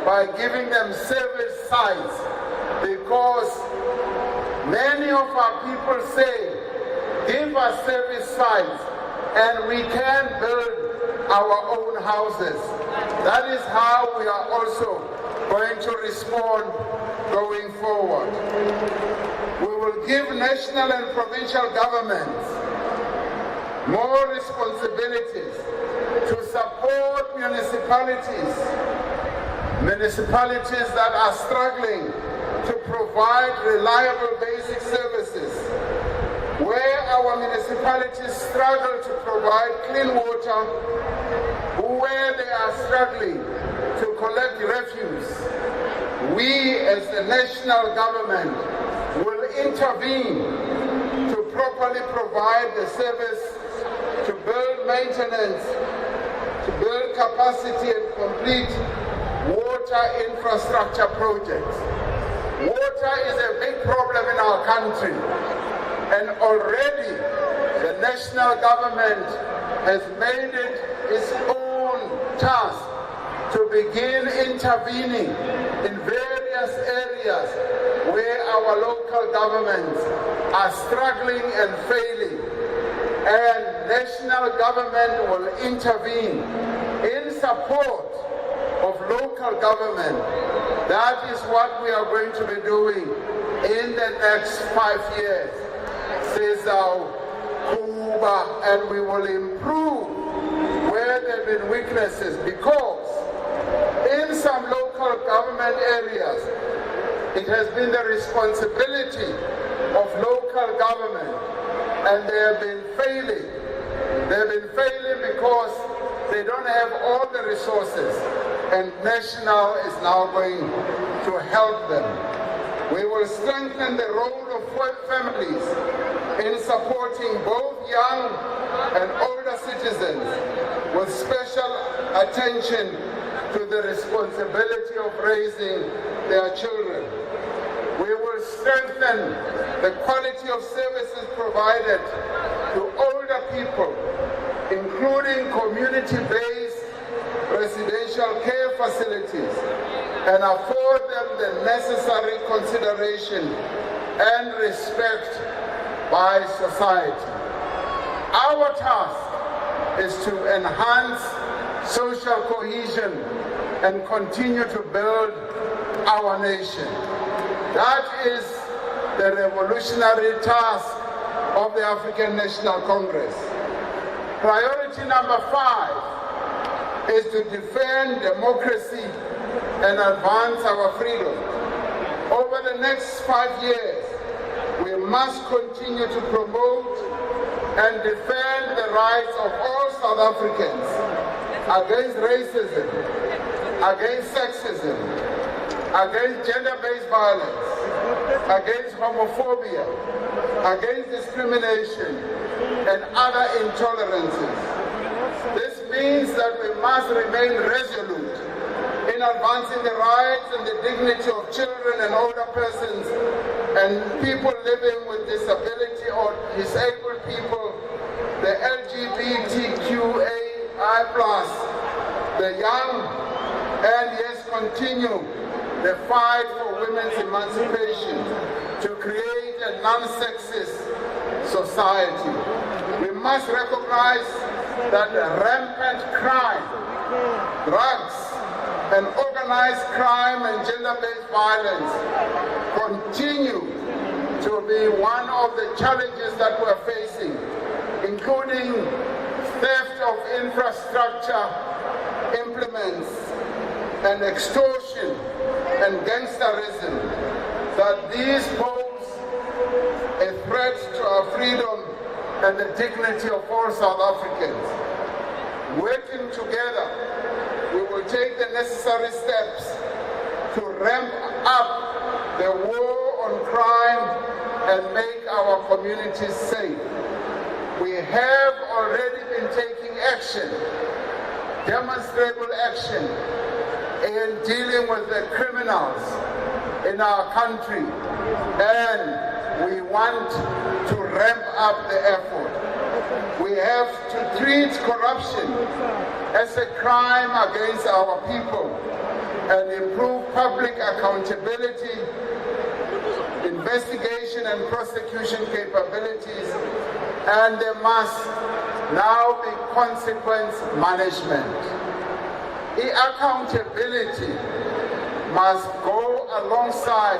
by giving them service sites, because many of our people say, give us service sites and we can build our own houses. That is how we are also going to respond going forward. We will give national and provincial governments more responsibilities to support municipalities that are struggling to provide reliable basic services. Where our municipalities struggle to provide clean water, where they are struggling to collect refuse, we as the national government will intervene to properly provide the service, to build maintenance, to build capacity and complete water infrastructure projects. Water is a big problem in our country, and already the national government has made it its own task to begin intervening in various areas where our local governments are struggling and failing. And national government will intervene in support of local government. That is what we are going to be doing in the next 5 years. Says our Kuba, and we will improve where there have been weaknesses, because in some local government areas, it has been the responsibility of local government, and they have been failing. They have been failing because they don't have all the resources, and National is now going to help them. We will strengthen the role of families in supporting both young and older citizens, with special attention to the responsibility of raising their children. We will strengthen the quality of services provided to older people, including community-based residential care facilities, and afford them the necessary consideration and respect by society. Our task is to enhance social cohesion and continue to build our nation. That is the revolutionary task of the African National Congress. Priority number 5 is to defend democracy and advance our freedom. Over the next 5 years, we must continue to promote and defend the rights of all South Africans against racism, against sexism, against gender-based violence, against homophobia, against discrimination, and other intolerances. This means that we must remain resolute in advancing the rights and the dignity of children and older persons and people living with disability or disabled people, the LGBTQAI+, the young, and yes, continue the fight for women's emancipation to create a and non-sexist society. We must recognize that rampant crime, drugs, and organized crime and gender-based violence continue to be one of the challenges that we're facing, including theft of infrastructure, implements, and extortion and gangsterism, that these pose a threat to our freedom and the dignity of all South Africans. Working together, we will take the necessary steps to ramp up the war on crime and make our communities safe. We have already been taking action, demonstrable action, in dealing with the criminals in our country, and we want to ramp up the effort. We have to treat corruption as a crime against our people and improve public accountability, investigation and prosecution capabilities, and there must now be consequence management. The accountability must go alongside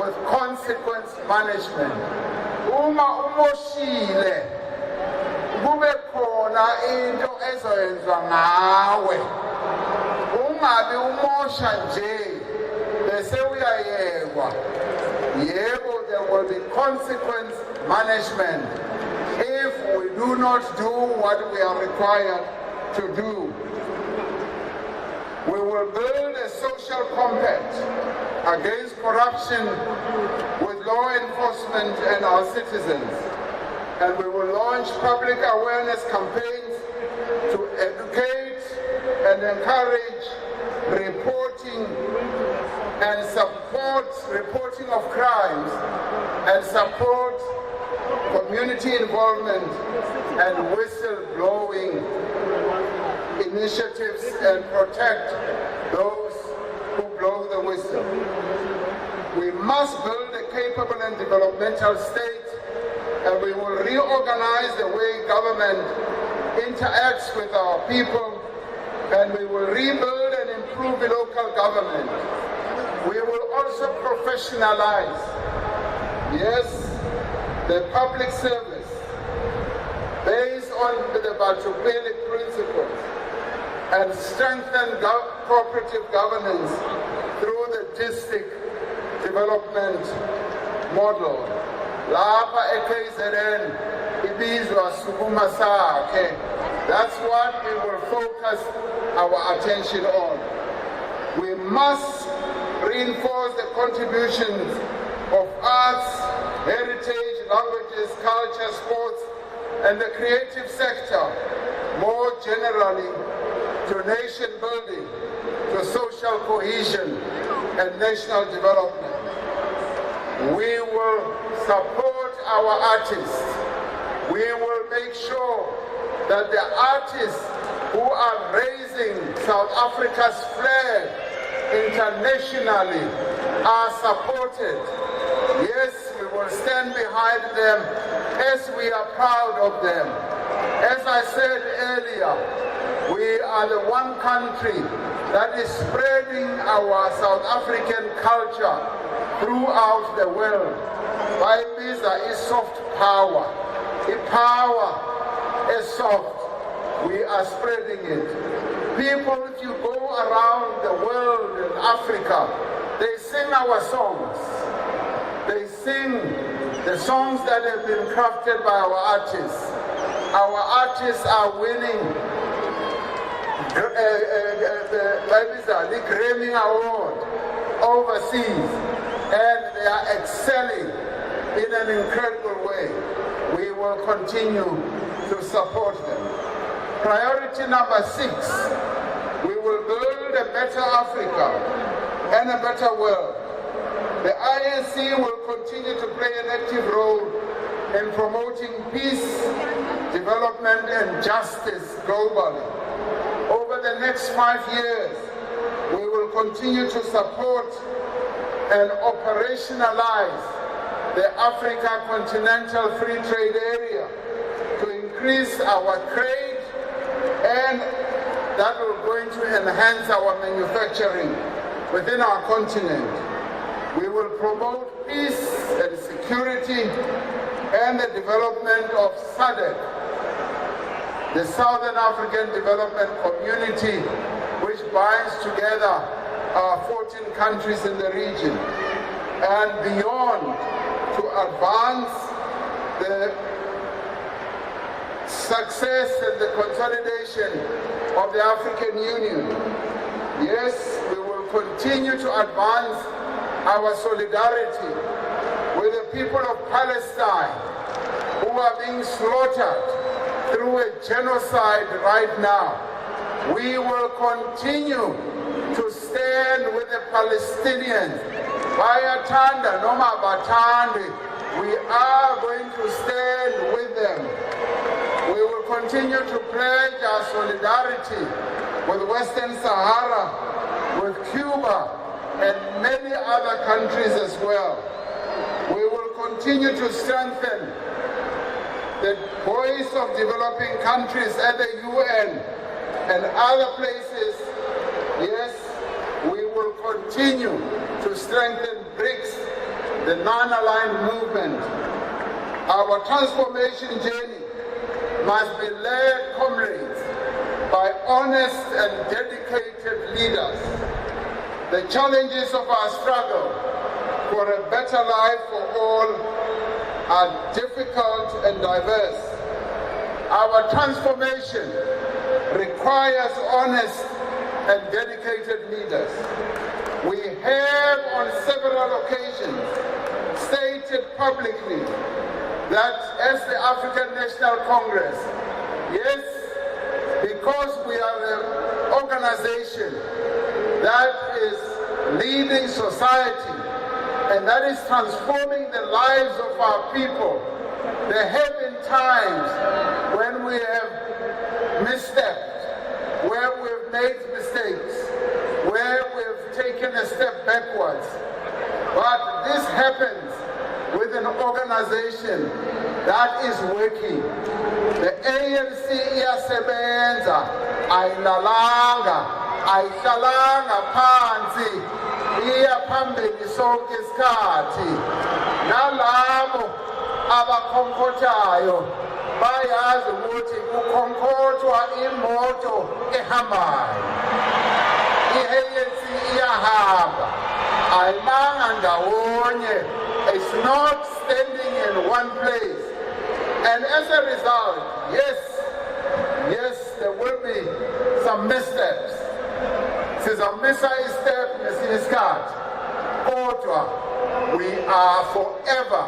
with consequence management. Uma umoshile kube khona into ezoyenzwa ngawe. Ungabi umosha nje bese uyayekwa. Yebo, there will be consequence management if we do not do what we are required to do. We will build a social compact against corruption with law enforcement and our citizens. And we will launch public awareness campaigns to educate and encourage reporting and support reporting of crimes and support community involvement and whistleblowing initiatives and protect those who blow the whistle. We must build a capable and developmental state, and we will reorganize the way government interacts with our people, and we will rebuild and improve the local government. We will also professionalize, yes, the public service based on the Batupele principles, and strengthen cooperative governance through the district development model. Lapha eKZN ibizwa Sukuma Sakhe. That's what we will focus our attention on. We must reinforce the contributions of arts, heritage, languages, culture, sports, and the creative sector more generally, to nation building, to social cohesion and national development. We will support our artists. We will make sure that the artists who are raising South Africa's flag internationally are supported. Yes, we will stand behind them as we are proud of them. As I said earlier, we are the one country that is spreading our South African culture throughout the world. Visa is soft power. The power is soft. We are spreading it. People, if you go around the world in Africa, they sing our songs. They sing the songs that have been crafted by our artists. Our artists are winning the Grammy Award overseas, and they are excelling in an incredible way. We will continue to support them. Priority number 6, we will build a better Africa and a better world. The ANC will continue to play an active role in promoting peace, development, and justice globally. Over the next 5 years, we will continue to support and operationalize the Africa Continental Free Trade Area to increase our trade, and that will going to enhance our manufacturing within our continent. We will promote peace and security and the development of SADC, the Southern African Development Community, which binds together our 14 countries in the region, and beyond, to advance the success and the consolidation of the African Union. Yes, we will continue to advance our solidarity with the people of Palestine who are being slaughtered through a genocide right now. We will continue to stand with the Palestinians. Bayathanda noma bathandi, we are going to stand with them. We will continue to pledge our solidarity with Western Sahara, with Cuba, and many other countries as well. We will continue to strengthen the voice of developing countries at the UN and other places. Yes, we will continue to strengthen BRICS, the non-aligned movement. Our transformation journey must be led, comrades, by honest and dedicated leaders. The challenges of our struggle for a better life for all are difficult and diverse. Our transformation requires honest and dedicated leaders. We have on several occasions stated publicly that as the African National Congress, yes, because we are an organization that is leading society and that is transforming the lives of our people, there have been times when we have misstepped, where we've made mistakes, where we've taken a step backwards. But this happens with an organization that is working. The ANC iyasebenza, ayilalanga, ayihlalanga phansi, iya phambili sonke isikhathi. Nalabo abakhonkothayo bayazi ukuthi kukhonkotwa imoto ehambayo. I-ANC iyahamba, ayimanga ndawonye. It's not standing in one place. And as a result, yes, there will be some missteps. Sizamisa istep nesinye isikhathi. Kodwa, we are forever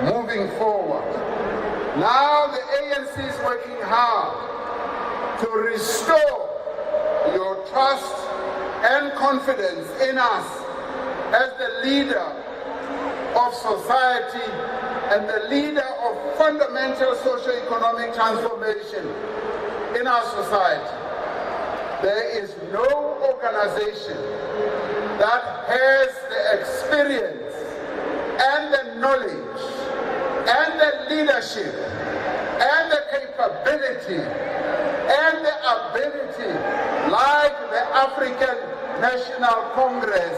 moving forward. Now the ANC is working hard to restore your trust and confidence in us as the leader of society and the leader of fundamental socio-economic transformation in our society. There is no organization that has the experience and the knowledge and the leadership and the capability and the ability like the African National Congress.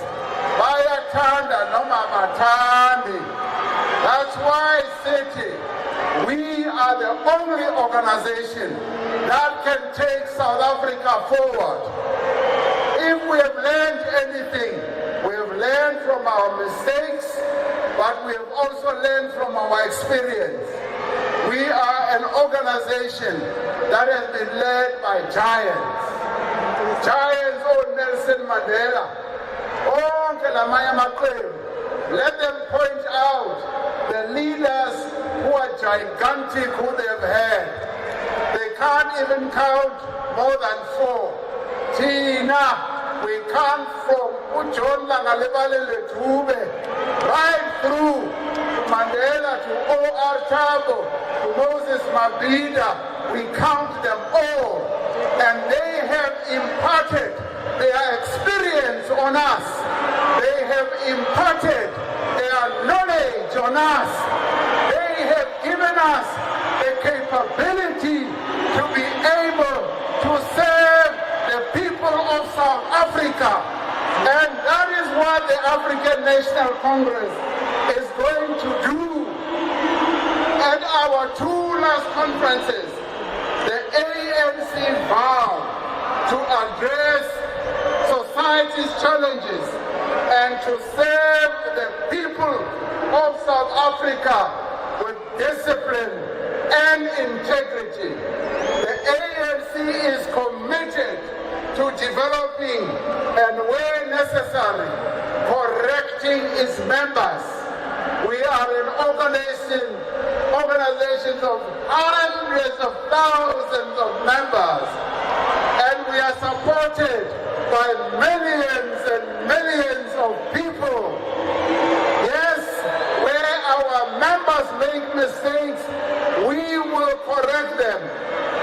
Bayathanda noma bathandi. That's why City, we are the only organization that can take South Africa forward. If we have learned anything, we have learned from our mistakes, but we have also learned from our experience. We are an organization that has been led by giants. Giants, oh Nelson Mandela. Let them point out the leaders who are gigantic who they have had. They can't even count more than 4. Tina, we come from Ujon Langalebale Tube, right through to Mandela, to O.R. Tambo, to Moses Mabhida. We count them all, and they have imparted their experience on us. They have imparted their knowledge on us. They have given us the capability to be able to serve the people of South Africa. And that is what the African National Congress is going to do. At our two last conferences, the ANC vowed to address society's challenges and to serve the people of South Africa with discipline and integrity. The ANC is committed to developing and, where necessary, correcting its members. We are an organization of hundreds of thousands of members, and we are supported by millions and millions of people. Yes, where our members make mistakes, we will correct them.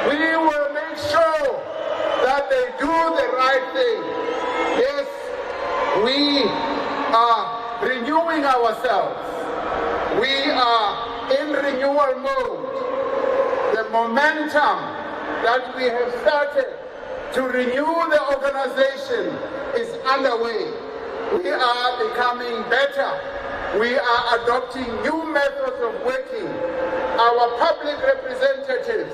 We will make sure that they do the right thing. Yes, we are renewing ourselves. We are in renewal mode. The momentum that we have started to renew the organization is underway. We are becoming better. We are adopting new methods of working. Our public representatives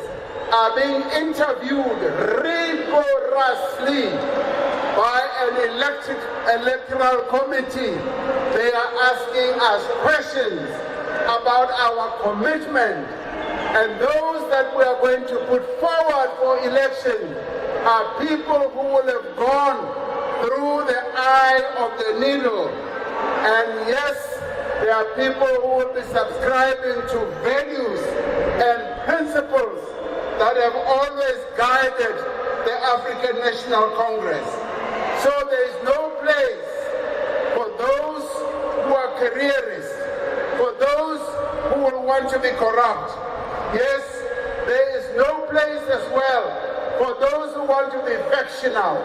are being interviewed rigorously by an electoral committee. They are asking us questions about our commitment, and those that we are going to put forward for election are people who will have gone through the eye of the needle. And yes, there are people who will be subscribing to values and principles that have always guided the African National Congress. So there is no place for those who are careerists, for those who will want to be corrupt. Yes, there is no place as well for those who want to be factional.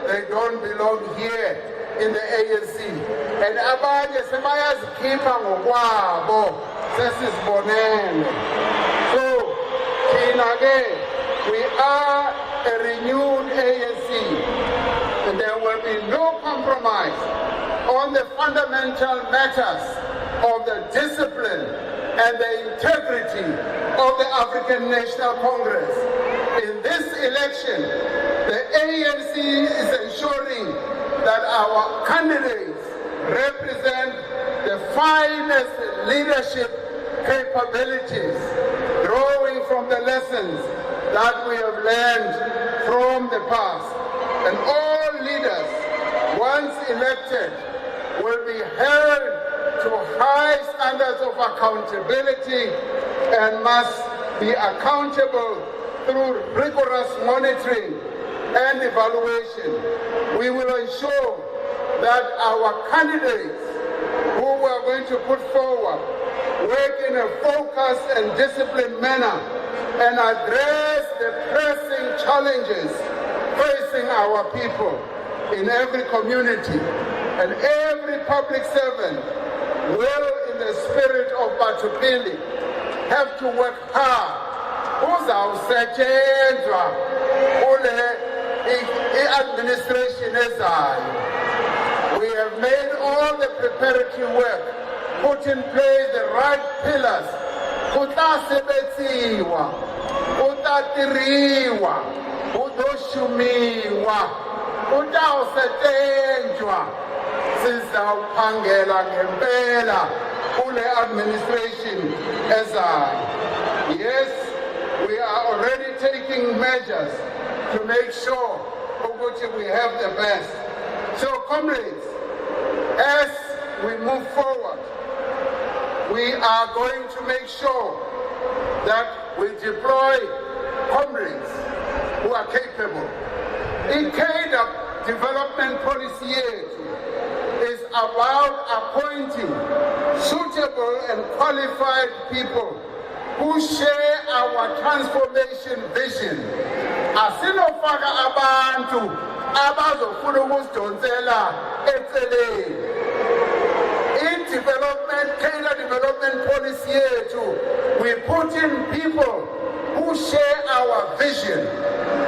They don't belong here in the ANC. And abanye sebayazikhipa ngokwabo sesizibonene. So thina ke, we are a renewed ANC, and there will be no compromise on the fundamental matters of the discipline and the integrity of the African National Congress. In this election, the ANC is ensuring that our candidates represent the finest leadership capabilities, drawing from the lessons that we have learned from the past. And all leaders, once elected, will be held to high standards of accountability and must be accountable through rigorous monitoring and evaluation. We will ensure that our candidates who we are going to put forward work in a focused and disciplined manner and address the pressing challenges facing our people in every community. And every public servant will, in the spirit of Batupili, have to work hard. Uzawusetshenzwa kule administration ezayo. We have made all the preparatory work, put in place the right pillars. Kutasebetsiwa, kutatiriwa, kudoshumiwa, kutawusetshenzwa. Sizawuphangela ngempela kule administration ezayo. Yes, we are already taking measures to make sure that we have the best. So, comrades, as we move forward, we are going to make sure that we deploy comrades who are capable. In CADA development policy is about appointing suitable and qualified people who share our transformation vision. Asinofaka abantu abazofuna ukusidonsela eceleni. vision,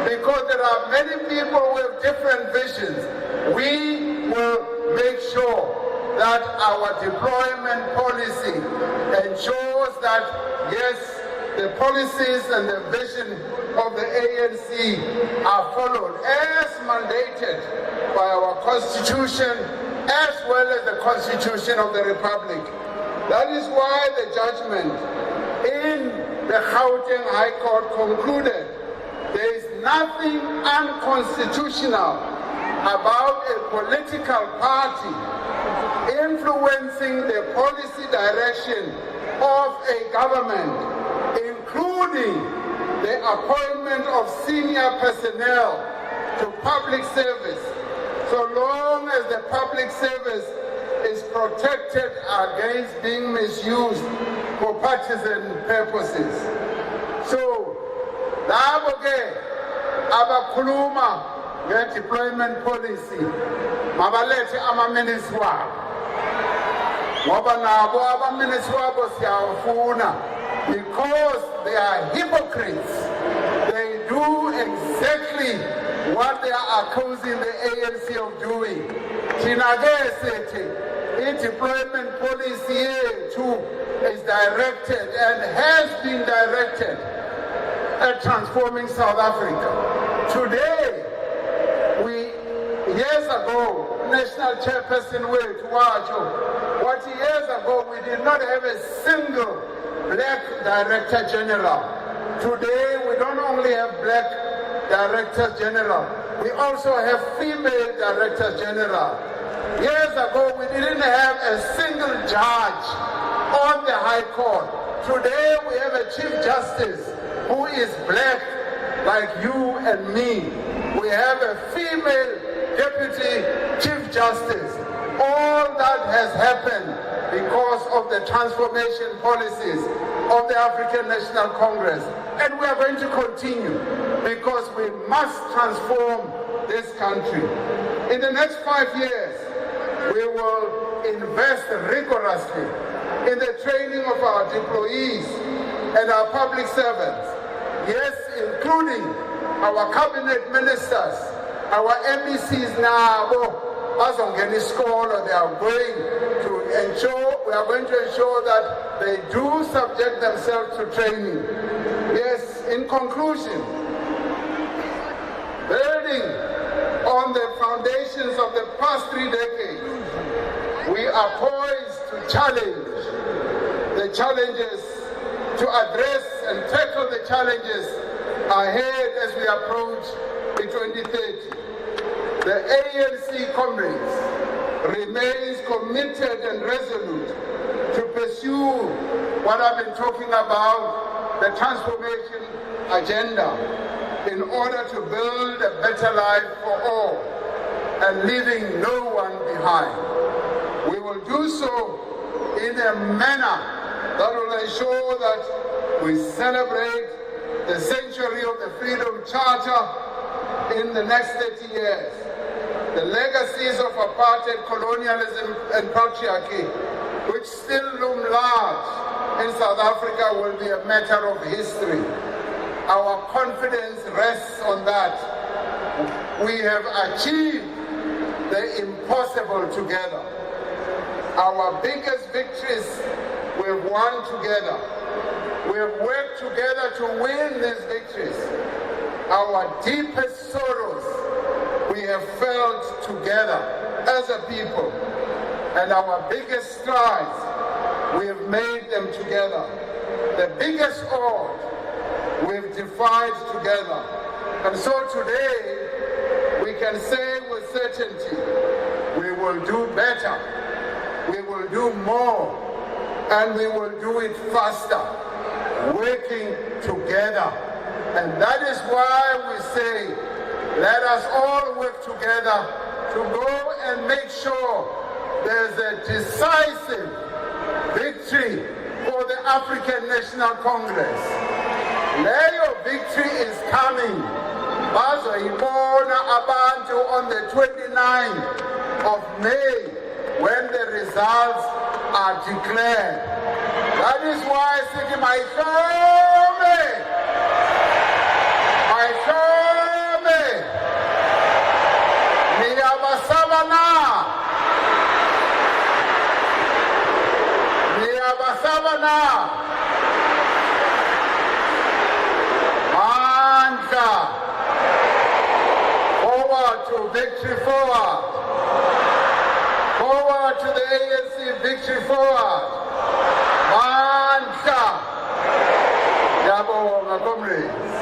because there are many people with different visions. We will make sure that our deployment policy ensures that, yes, the policies and the vision of the ANC are followed as mandated by our Constitution as well as the Constitution of the Republic. That is why the judgment in the Gauteng High Court concluded there is nothing unconstitutional about a political party influencing the policy direction of a government, including the appointment of senior personnel to public service, so long as the public service is protected against being misused for partisan purposes. So, labo ke abakhuluma nge-deployment policy mabalethe ama-minutes wabo, ngoba nabo ama-minutes wabo siyawafuna, because they are hypocrites. They do exactly what they are accusing the ANC of doing. Thina ke sithi i-deployment policy yethu is directed and has been directed at transforming South Africa. Today, years ago, National Chairperson wethu watsho what years ago we did not have a single black Director General. Today, we don't only have black Director General, we also have female Director General. Years ago, we didn't have a single judge on the High Court. Today, we have a Chief Justice who is black, like you and me. We have a female Deputy Chief Justice. All that has happened because of the transformation policies of the African National Congress. And we are going to continue, because we must transform this country. In the next 5 years, we will invest rigorously in the training of our employees and our public servants. Yes, including our cabinet ministers, our MECs now, bazongena isikolo, they are going to ensure, we are going to ensure that they do subject themselves to training. Yes, in conclusion, building on the foundations of the past 3 decades, we are poised to challenge the challenges, to address and tackle the challenges ahead as we approach the 2030. The ANC comrades remains committed and resolute to pursue what I've been talking about, the transformation agenda, in order to build a better life for all and leaving no one behind. We will do so in a manner that will ensure that we celebrate the century of the Freedom Charter in the next 30 years. The legacies of apartheid, colonialism and patriarchy, which still loom large in South Africa, will be a matter of history. Our confidence rests on that. We have achieved the impossible together. Our biggest victories we have won together. We have worked together to win these victories. Our deepest sorrows we have felt together as a people, and our biggest strides, we have made them together. The biggest odds, we have defied together. And so today, we can say with certainty, we will do better, we will do more, and we will do it faster, working together. And that is why we say, let us all work together to go and make sure there's a decisive victory for the African National Congress. Leyo victory is coming. Bazoyibona abantu on the 29th of May when the results are declared. That is why Sikimaitome na? Mandla. Forward to victory forward. Forward to the ANC victory forward. Mandla. Ngiyabonga comrades.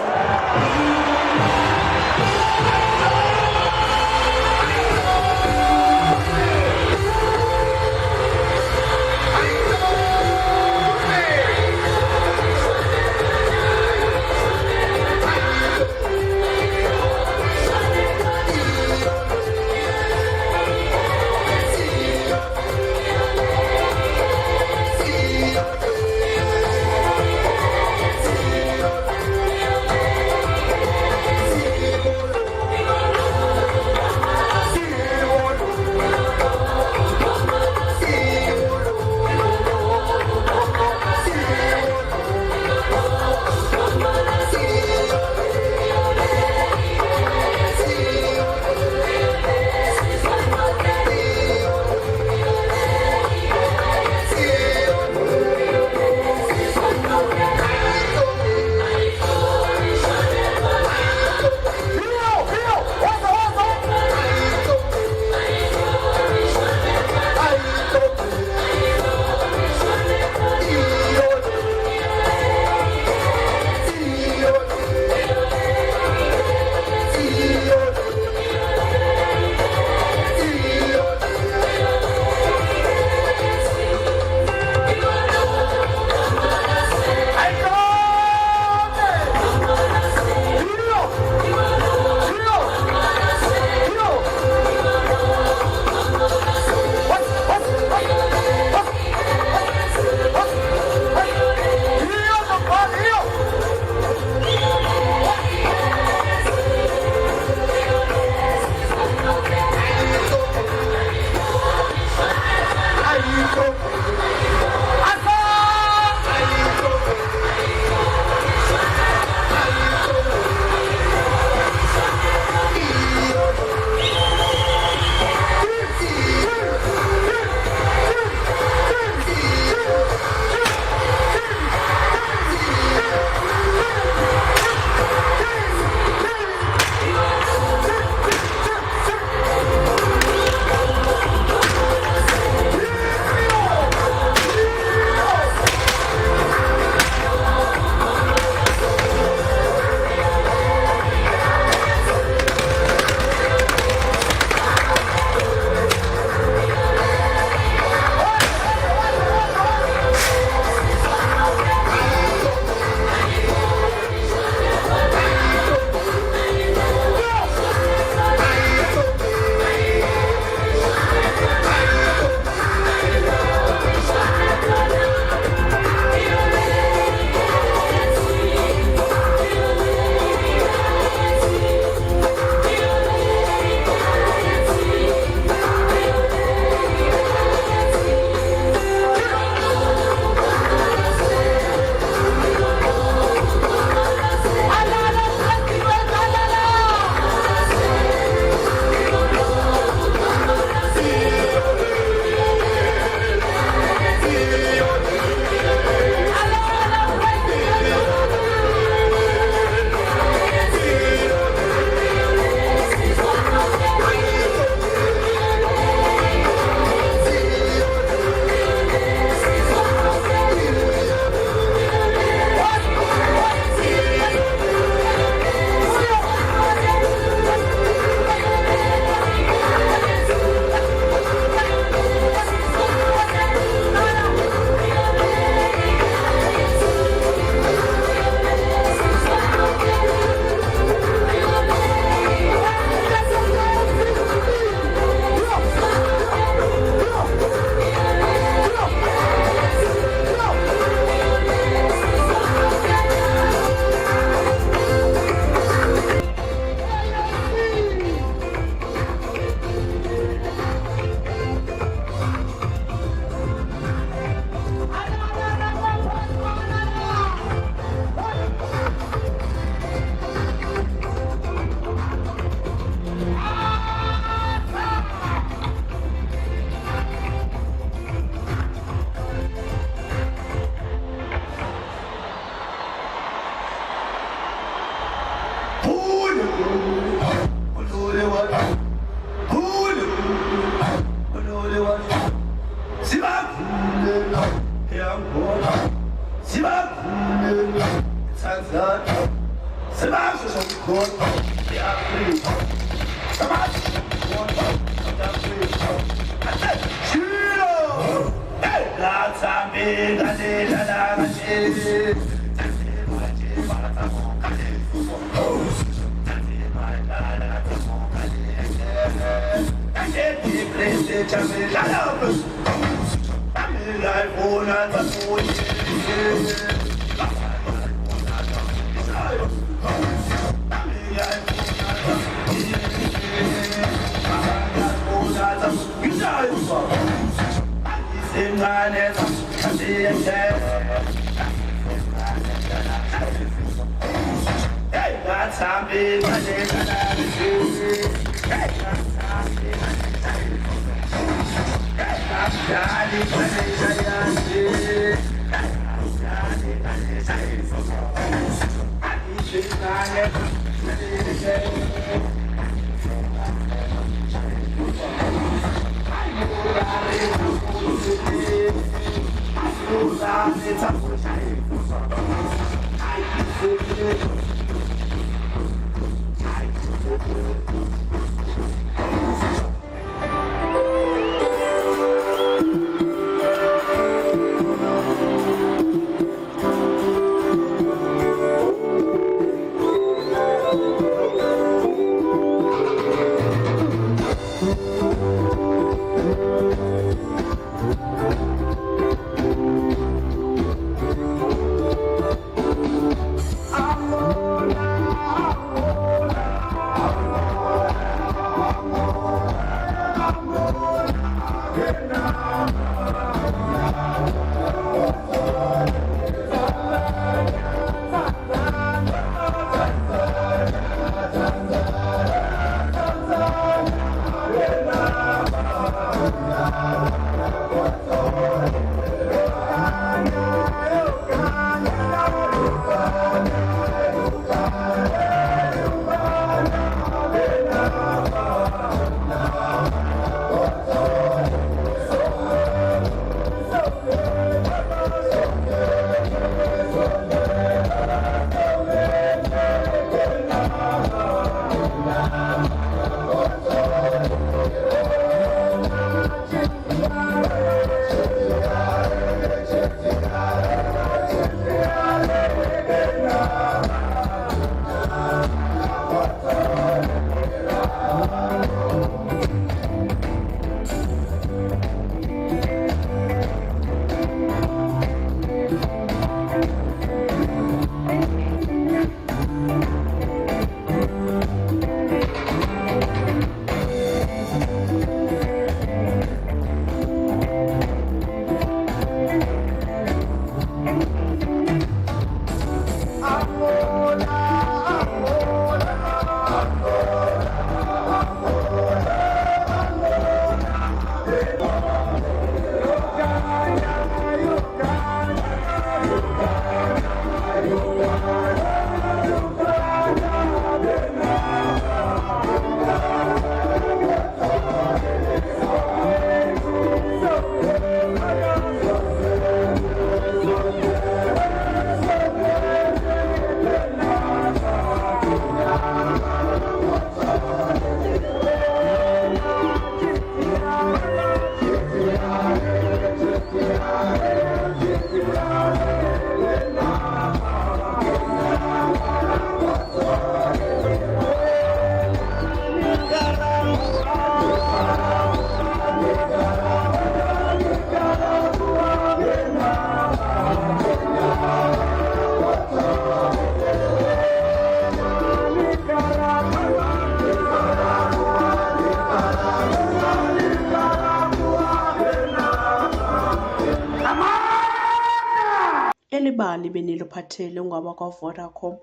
Eli bali beniliphathele ngabakwa-Vodacom